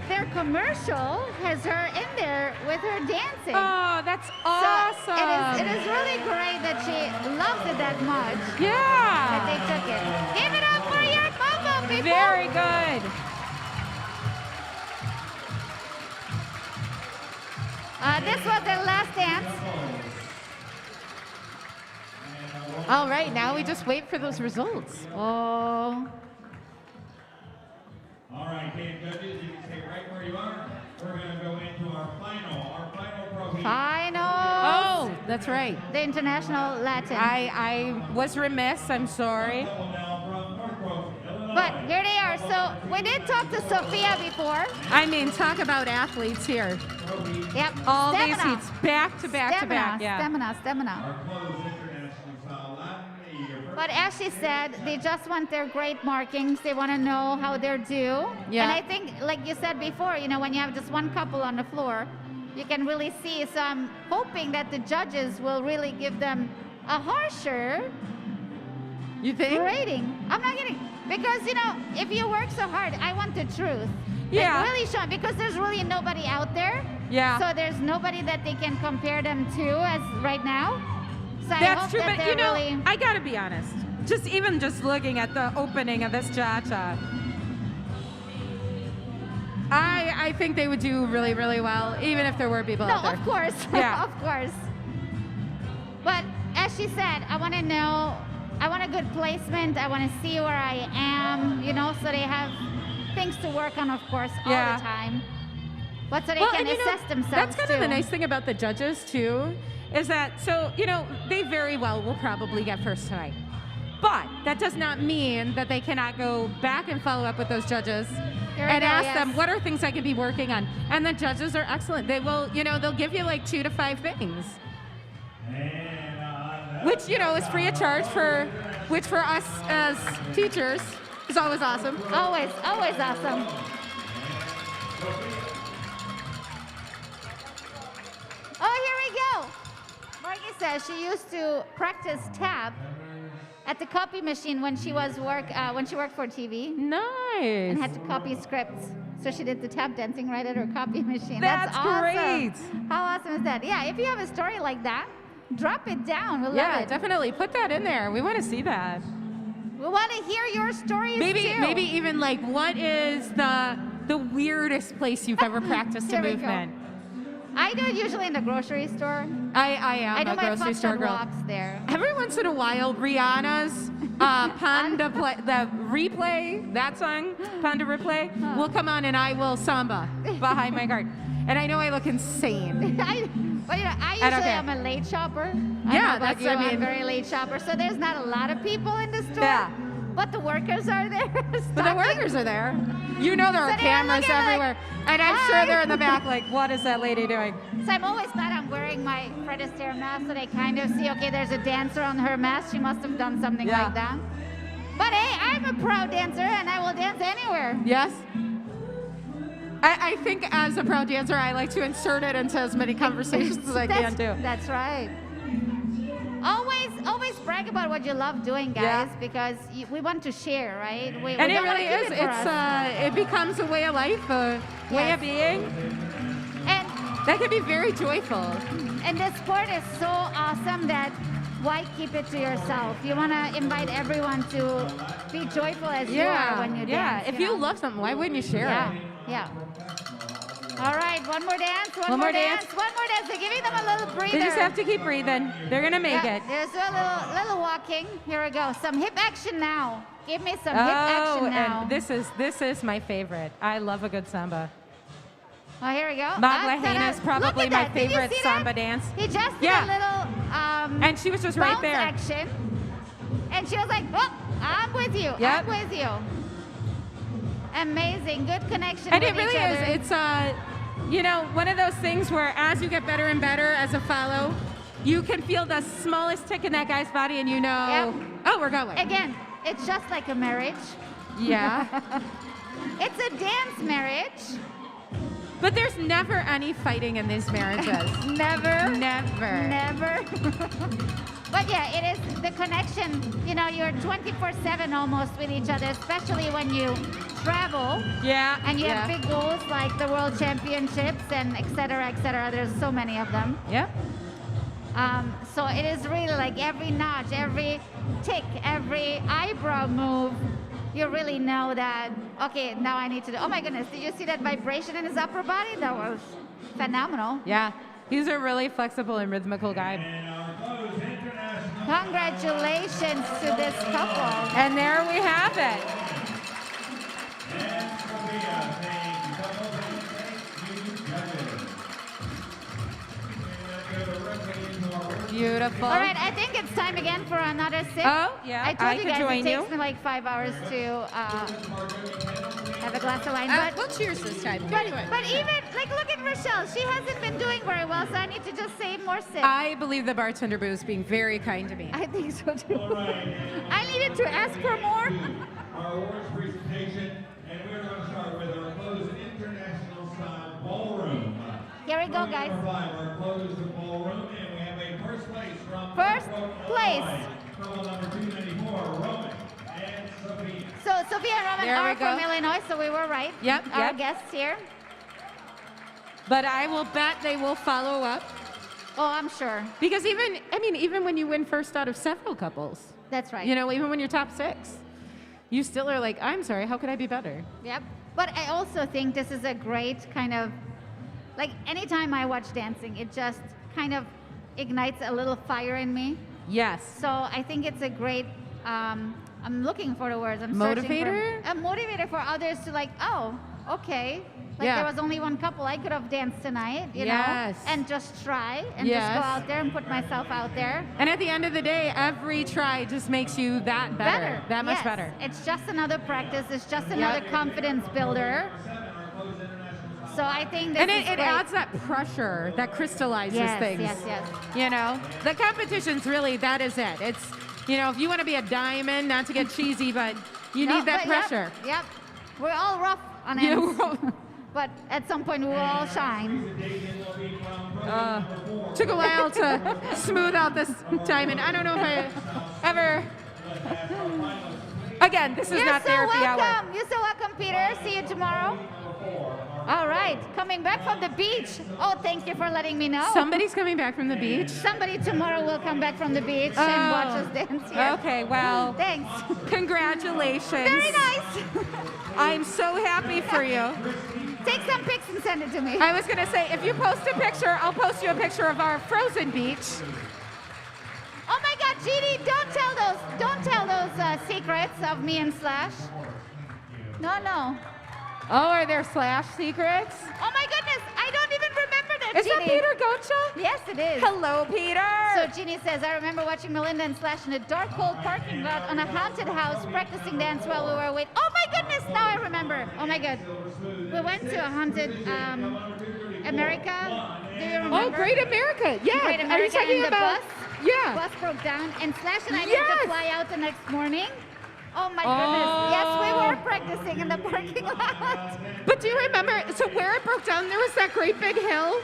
A: their commercial has her in there with her dancing.
B: Oh, that's
A: So
B: awesome.
A: it is really great that she loves it that much that
B: Yeah.
A: they took it. Give it up for your Momo, people.
B: Very good.
A: This was their last dance.
B: All right, now we just wait for those results.
A: Oh.
C: All right, team judges, you can stay right where you are. We're going to go into our final trophy.
A: Finals.
B: Oh, that's right.
A: The International Latin.
B: I was remiss. I'm sorry.
C: Couple now from Northbrook, Illinois.
A: But here they are. So we did talk to Sophia before.
B: I mean, talk about athletes here.
A: Yep.
B: All these
A: Stamina.
B: heats back to back to back. Yeah.
A: Stamina.
C: Our closed international style Latin. Your first
A: But as she said, they just want their grade markings. They want to know how they're due.
B: Yeah.
A: And I think, like you said before, you know, when you have just one couple on the floor, you can really see. So I'm hoping that the judges will really give them a harsher
B: You think?
A: rating. I'm not kidding. Because, you know, if you work so hard, I want the truth.
B: Yeah.
A: Like, really, Sean, because there's really nobody out there.
B: Yeah.
A: So there's nobody that they can compare them to as right now. So I
B: That's
A: hope
B: true,
A: that
B: but
A: they're
B: you know,
A: really...
B: I gotta be honest. Just looking at the opening of this cha-cha, I think they would do really, really well, even if there were people
A: No,
B: out there.
A: of course.
B: Yeah.
A: Of course. But as she said, I want to know, I want a good placement. I want to see where I am, you know, so they have things to work on, of course, all
B: Yeah.
A: the time. But so they
B: Well,
A: can
B: and you know,
A: assess themselves
B: that's kind
A: too.
B: of the nice thing about the judges too, is that, so, you know, they very well will probably get first tonight. But that does not mean that they cannot go back and follow up with those judges
A: Here we
B: and
A: go,
B: ask
A: yes.
B: them, what are things I can be working on? And the judges are excellent. They will, you know, they'll give you like 2 to 5 things,
C: and
B: which, you know, is free of charge which for us as teachers is always awesome.
A: Always awesome. Oh, here we go. Margie says she used to practice tap at the copy machine when she worked for TV and had
B: Nice.
A: to copy scripts. So she did the tap dancing right at her copy machine.
B: That's
A: awesome.
B: great.
A: How awesome is that? Yeah, if you have a story like that, drop it down. We'll
B: Yeah,
A: love it.
B: definitely. Put that in there. We want to see that.
A: We want to hear your stories
B: Maybe
A: too.
B: even like, what is the weirdest place you've ever practiced a
A: Here we go.
B: movement?
A: I do it usually in the grocery store.
B: I am
A: I do
B: a
A: my
B: grocery
A: push
B: store
A: and
B: girl.
A: walks there.
B: Every once in a while, Rihanna's Panda play, the replay, that song, Panda replay, will come on and I will samba behind my cart. And I know I look insane.
A: But you know, I
B: I don't
A: usually
B: care.
A: am a late shopper.
B: Yeah,
A: I don't know about
B: that's-
A: you.
B: I
A: I'm
B: mean-
A: very late shopper, so there's not a lot of people in the store.
B: Yeah.
A: But the workers are there.
B: But the
A: stocking.
B: workers are there. You know there are
A: So they're
B: cameras
A: looking like,
B: everywhere. And I'm
A: "Hi."
B: sure they're in the back like, what is that lady doing?
A: So I'm always glad I'm wearing my Fred Astaire mask so they kind of see, okay, there's a dancer on her mask. She must have done something
B: Yeah.
A: like that. But hey, I'm a proud dancer and I will dance anywhere.
B: Yes? I think as a pro dancer, I like to insert it into as many conversations as I can too.
A: That's right. Always brag about what you love doing, guys,
B: Yeah.
A: because we want to share, right? We
B: And it
A: don't wanna
B: really
A: keep
B: is.
A: it for us.
B: It becomes a way of life, a way
A: Yes.
B: of being
A: And
B: that can be very joyful.
A: And this sport is so awesome that why keep it to yourself? You want to invite everyone to be joyful as you are when you
B: yeah.
A: dance.
B: If you
A: know?
B: love something, why wouldn't you share
A: Yeah,
B: it?
A: yeah. All right, one more dance,
B: One more dance.
A: one more dance. They're giving them a little breather.
B: They just have to keep breathing. They're gonna make
A: Yeah,
B: it.
A: There's a little walking. Here we go. Some hip action now. Give me some hip action now.
B: And this is my favorite. I love a good samba.
A: Oh, here we go.
B: Magdalena
A: Ta-da.
B: is probably
A: Look at
B: my
A: that. Did you
B: favorite
A: see that?
B: samba dance.
A: He just did
B: Yeah.
A: a little
B: And she was just right
A: bounce
B: there.
A: action. And she was like, oh, I'm with you.
B: Yep.
A: I'm with you. Amazing. Good connection
B: And
A: with
B: it really
A: each other.
B: is. It's you know, one of those things where as you get better and better as a follow, you can feel the smallest tick in that guy's body and you know,
A: Yep.
B: oh, we're going.
A: Again, it's just like a marriage.
B: Yeah.
A: It's a dance marriage.
B: But there's never any fighting in these marriages.
A: Never.
B: Never.
A: Never. But yeah, it is the connection. You know, you're 24/7 almost with each other, especially when you travel.
B: Yeah.
A: And you have big goals like the World Championships and et cetera, et cetera. There's so many of them.
B: Yep.
A: So it is really like every notch, every tick, every eyebrow move, you really know that, okay, now I need to do, oh my goodness, did you see that vibration in his upper body? That was phenomenal.
B: Yeah. He's a really flexible and rhythmical guy.
A: Congratulations to this couple.
B: And there we have it. Beautiful.
A: All right, I think it's time again for another sip.
B: Oh, yeah.
A: I told you
B: could
A: guys
B: join
A: it takes
B: you.
A: me like 5 hours to have a glass of wine.
E: We'll cheers this time. Anyway.
A: But even, like, look at Rochelle. She hasn't been doing very well, so I need to just save more sips.
B: I believe the bartender boo is being very kind to me.
A: I think so too. I needed to ask for more.
C: Our awards presentation, and we're going to start with our closed international style ballroom.
A: Here we go, guys.
C: Number 5, our closed ballroom, and we have a first place from
A: First place.
C: Couple number 294, Roman and Sophia.
A: So Sophia and Roman
B: There we
A: are from
B: go.
A: Illinois, so we were right.
B: Yep,
A: Our
B: yep.
A: guests here.
B: But I will bet they will follow up.
A: Oh, I'm sure.
B: Because even when you win first out of several couples,
A: That's right.
B: you know, even when you're top 6, you still are like, I'm sorry, how could I be better?
A: Yep. But I also think this is a great kind of, like, anytime I watch dancing, it just kind of ignites a little fire in me.
B: Yes.
A: So I think it's a great, I'm looking for the words. I'm
B: Motivator?
A: searching for a motivator for others to like, oh, okay. Like
B: Yeah.
A: there was only one couple I could have danced tonight, you
B: Yes.
A: know, and just try and
B: Yes.
A: just go out there and put myself out there.
B: And at the end of the day, every try just makes you that better. That much
A: Yes.
B: better.
A: It's just another practice. It's just another confidence builder. So I think this
B: And
A: is
B: it
A: great.
B: adds that pressure that crystallizes
A: Yes,
B: things.
A: yes, yes.
B: You know, the competition's really, that is it. It's, you know, if you want to be a diamond, not to get cheesy, but you
A: No,
B: need that
A: but yep,
B: pressure.
A: Yep. We're all rough on
B: Yeah,
A: ends.
B: we're all-
A: But at some point we will all shine.
B: Took a while to smooth out this diamond. I don't know if I ever. Again, this is
A: You're
B: not
A: so
B: therapy hour.
A: welcome. You're so welcome, Peter. See you tomorrow. All right. Coming back from the beach. Oh, thank you for letting me know.
B: Somebody's coming back from the beach.
A: Somebody tomorrow will come back from the beach and watch us dance here.
B: Okay, well,
A: Thanks.
B: congratulations.
A: Very nice.
B: I'm so happy for you.
A: Take some pics and send it to me.
B: I was going to say, if you post a picture, I'll post you a picture of our frozen beach.
A: Oh my God, Jeannie, don't tell those secrets of me and Slash. No.
B: Oh, are there Slash secrets?
A: Oh my goodness, I don't even remember that,
B: Is that
A: Jeannie.
B: Peter Gocha?
A: Yes, it is.
B: Hello, Peter.
A: So Jeannie says, I remember watching Melinda and Slash in a dark, cold parking lot on a haunted house practicing dance while we were waiting. Oh my goodness, now I remember. Oh my God. We went to a haunted America. Do you remember?
B: Oh, Great America. Yeah.
A: Great
B: Are you
A: America,
B: talking
A: and the
B: about?
A: bus?
B: Yeah.
A: Bus broke down, and Slash and I needed
B: Yes.
A: to fly out the next morning. Oh my goodness. Yes, we were practicing in the parking lot.
B: But do you remember? So where it broke down, there was that great big hill.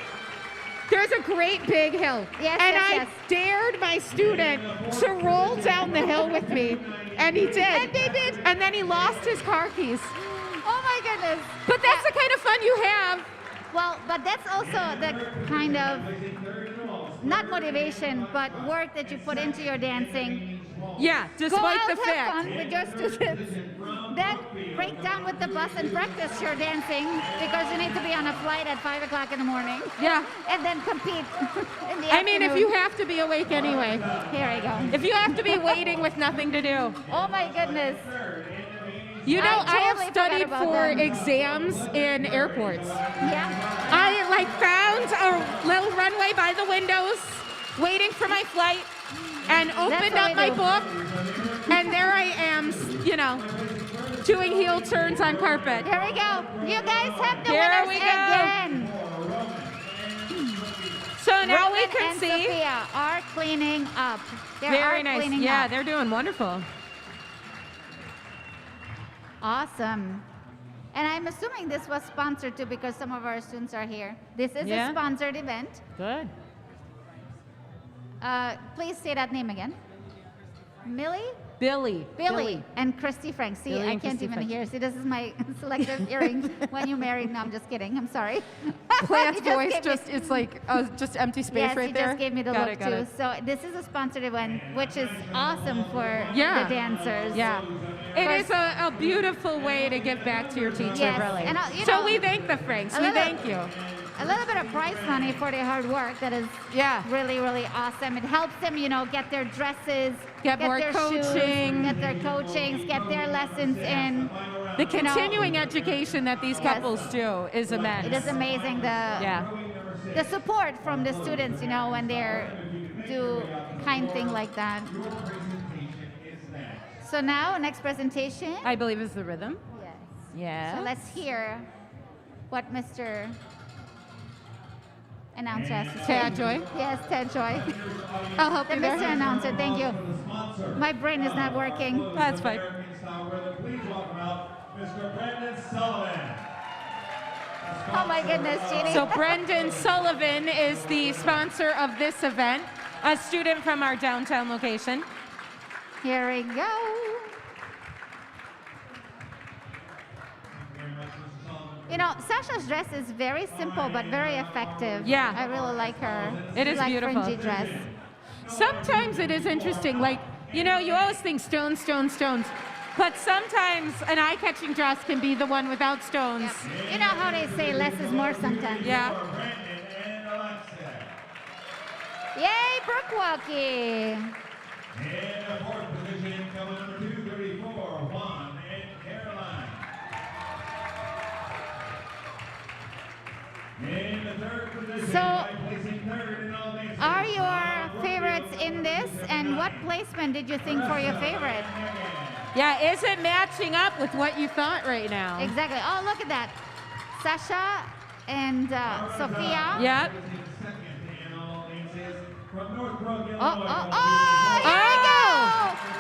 B: There's a great big hill.
A: Yes,
B: and
A: yes,
B: I
A: yes.
B: dared my student to roll down the hill with me. And he did.
A: And they did.
B: And then he lost his car keys.
A: Oh my goodness.
B: But that's the kind of fun you have.
A: Well, but that's also the kind of, not motivation, but work that you put into your dancing.
B: Yeah,
A: Go
B: despite
A: out,
B: the
A: have
B: fact.
A: fun with your students. Then break down with the bus and practice your dancing because you need to be on a flight at 5 o'clock in the morning.
B: Yeah.
A: And then compete in the
B: I mean, if
A: afternoon.
B: you have to be awake anyway.
A: Here I go.
B: If you have to be waiting with nothing to do.
A: Oh my goodness.
B: You know, I have
A: totally forgot
B: studied
A: about
B: for
A: that.
B: exams in airports.
A: Yeah.
B: I found a little runway by the windows, waiting for my flight, and opened
A: what
B: up
A: we
B: my
A: do.
B: book, and there I am, you know, doing heel turns on carpet.
A: Here we go. You guys have the
B: Here
A: winners
B: we go.
A: again.
B: So now we
A: Roman
B: can
A: and
B: see.
A: Sophia are cleaning up. They
B: Very
A: are
B: nice.
A: cleaning
B: Yeah,
A: up.
B: they're doing wonderful.
A: Awesome. And I'm assuming this was sponsored too because some of our students are here. This is
B: Yeah.
A: a sponsored event.
B: Good.
A: Please say that name again. Millie?
B: Billy.
A: Billy and Christy Frank. See,
B: Billy
A: I
B: and
A: can't
B: Christy
A: even
B: Frank.
A: hear. See, this is my selective hearing when you married. No, I'm just kidding. I'm sorry.
E: Plant's
A: He just
E: voice
A: gave me-
E: just, it's like just empty space
A: yes,
E: right
A: he
E: there.
A: just gave me the
E: Got
A: look
E: it, got
A: too.
E: it.
A: So this is a sponsored event, which is awesome for
B: Yeah.
A: the dancers.
B: Yeah. It
A: First-
B: is a beautiful way to give back to your teacher,
A: Yes,
B: really.
A: and, you
B: so
A: know,
B: we thank the Franks.
A: a
B: We
A: little-
B: thank you.
A: A little bit of prize money for their hard work. That is
B: Yeah.
A: really, really awesome. It helps them, get their dresses,
B: Get more
A: their
B: coaching.
A: shoes, get their coachings, get their lessons in.
B: The continuing education that these
A: Yes.
B: couples do is immense.
A: It is amazing
B: Yeah.
A: the support from the students, when they do kind thing like that. So now, next presentation.
B: I believe is the rhythm.
A: Yes.
B: Yeah.
A: So let's hear what Mr. Announcer has to say.
B: Tad Joy.
A: Yes, Ted Joy.
B: I'll help
A: The
B: you there.
A: Mr. Announcer, thank you. My brain is not working.
B: That's fine.
C: Please welcome out Mr. Brendan Sullivan.
A: Oh my goodness, Jeannie.
B: So Brendan Sullivan is the sponsor of this event, a student from our downtown location.
A: Here we go. Sasha's dress is very simple but very effective.
B: Yeah.
A: I really like her.
B: It is
A: like
B: beautiful.
A: Fringy dress.
B: Sometimes it is interesting, like, you always think stones, stones, stones. But sometimes an eye-catching dress can be the one without stones.
A: Yep. You know how they say less is more sometimes.
B: Yeah.
C: Brendan and Alexa.
A: Yay, Brooke Walkie.
C: In the fourth position, coming number 234, Juan and Caroline. In the third position,
A: So,
C: by placing third in all dancers,
A: Are your favorites in this? And what placement did you think for your favorite?
B: Yeah, is it matching up with what you thought right now?
A: Exactly. Oh, look at that. Sasha and Sophia.
B: Yep.
C: second in all dances from Northbrook,
A: Oh,
C: Illinois.
A: here we go.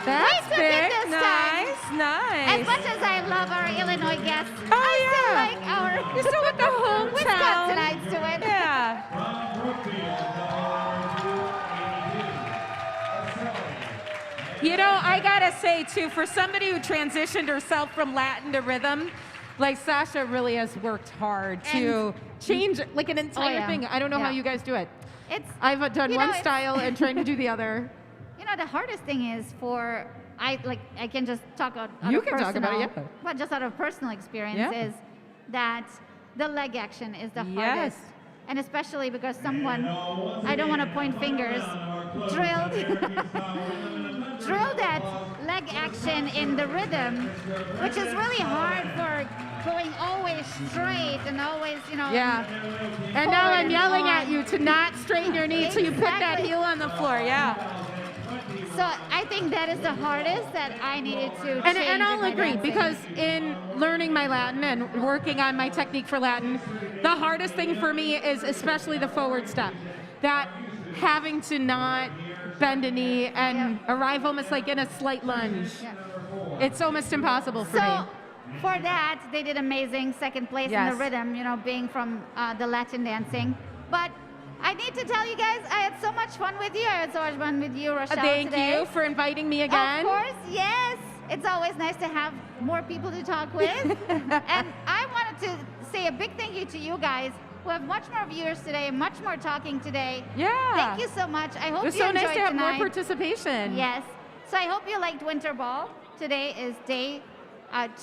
B: That's
A: We took it
B: big.
A: this time.
B: Nice.
A: As much as I love our Illinois guests,
B: Oh,
A: I still
B: yeah.
A: like our
B: You're still with the hometown.
A: Wisconsinites to it.
B: Yeah.
C: From Brookfield, number 282.
B: I gotta say too, for somebody who transitioned herself from Latin to rhythm, like Sasha really has worked hard to change like an entire
A: yeah.
B: thing. I don't know how
A: Yeah.
B: you guys do it.
A: It's
B: I've done one
A: it's-
B: style and trying to do the other.
A: the hardest thing is I can just talk out
B: You
A: of
B: can talk about it,
A: personal-
B: yeah.
A: But just out of personal experience
B: Yeah.
A: is that the leg action is the
B: Yes.
A: hardest. And especially because someone, I don't want to point fingers, drilled that leg action in the rhythm, which is really hard for going always straight and always,
B: Yeah. And now
A: Forward
B: I'm
A: and
B: yelling
A: on.
B: at you to not straighten your knee till you put that
A: Exactly.
B: heel on the floor. Yeah.
A: So I think that is the hardest that I needed to change.
B: And I'll
A: in my
B: agree
A: dancing.
B: because in learning my Latin and working on my technique for Latin, the hardest thing for me is especially the forward step. That having to not bend a knee and arrive almost like in a slight lunge.
A: Yeah.
B: It's almost impossible for me.
A: So for that, they did amazing. Second place in
B: Yes.
A: the rhythm, being from the Latin dancing. But I need to tell you guys, I had so much fun with you. I had so much fun with you, Rochelle,
B: Thank
A: today.
B: you for inviting me again.
A: Of course, yes. It's always nice to have more people to talk with. And I wanted to say a big thank you to you guys who have much more viewers today, much more talking today.
B: Yeah.
A: Thank you so much. I hope
B: It was
A: you
B: so
A: enjoyed
B: nice to have
A: tonight.
B: more participation.
A: Yes. So I hope you liked Winterball. Today is day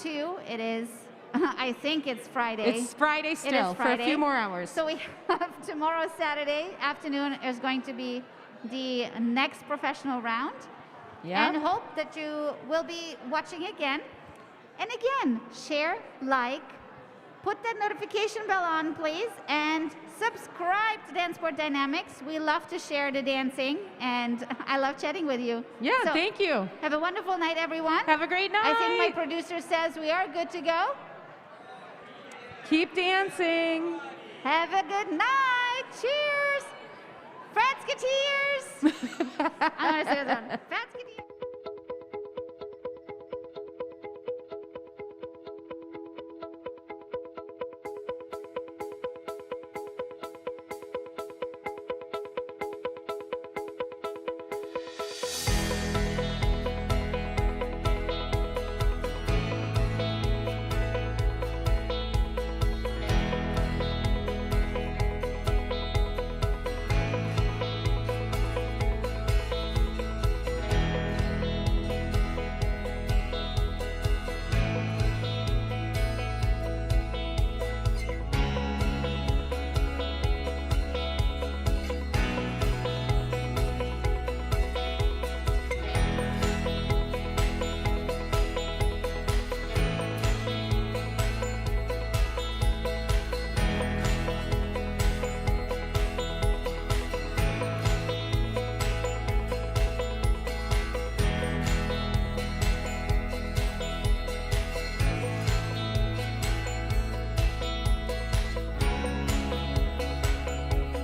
A: 2. It is, I think it's Friday.
B: It's Friday
A: It
B: still
A: is
B: for a
A: Friday.
B: few more hours.
A: So we have tomorrow, Saturday afternoon, is going to be the next professional round.
B: Yeah.
A: And hope that you will be watching again. And again, share, like, put that notification bell on, please, and subscribe to Dance Sport Dynamics. We love to share the dancing, and I love chatting with you.
B: Yeah,
A: So,
B: thank you.
A: Have a wonderful night, everyone.
B: Have a great night.
A: I think my producer says we are good to go.
B: Keep dancing.
A: Have a good night. Cheers. Fransketeers. I'm going to say that. Fransketeers.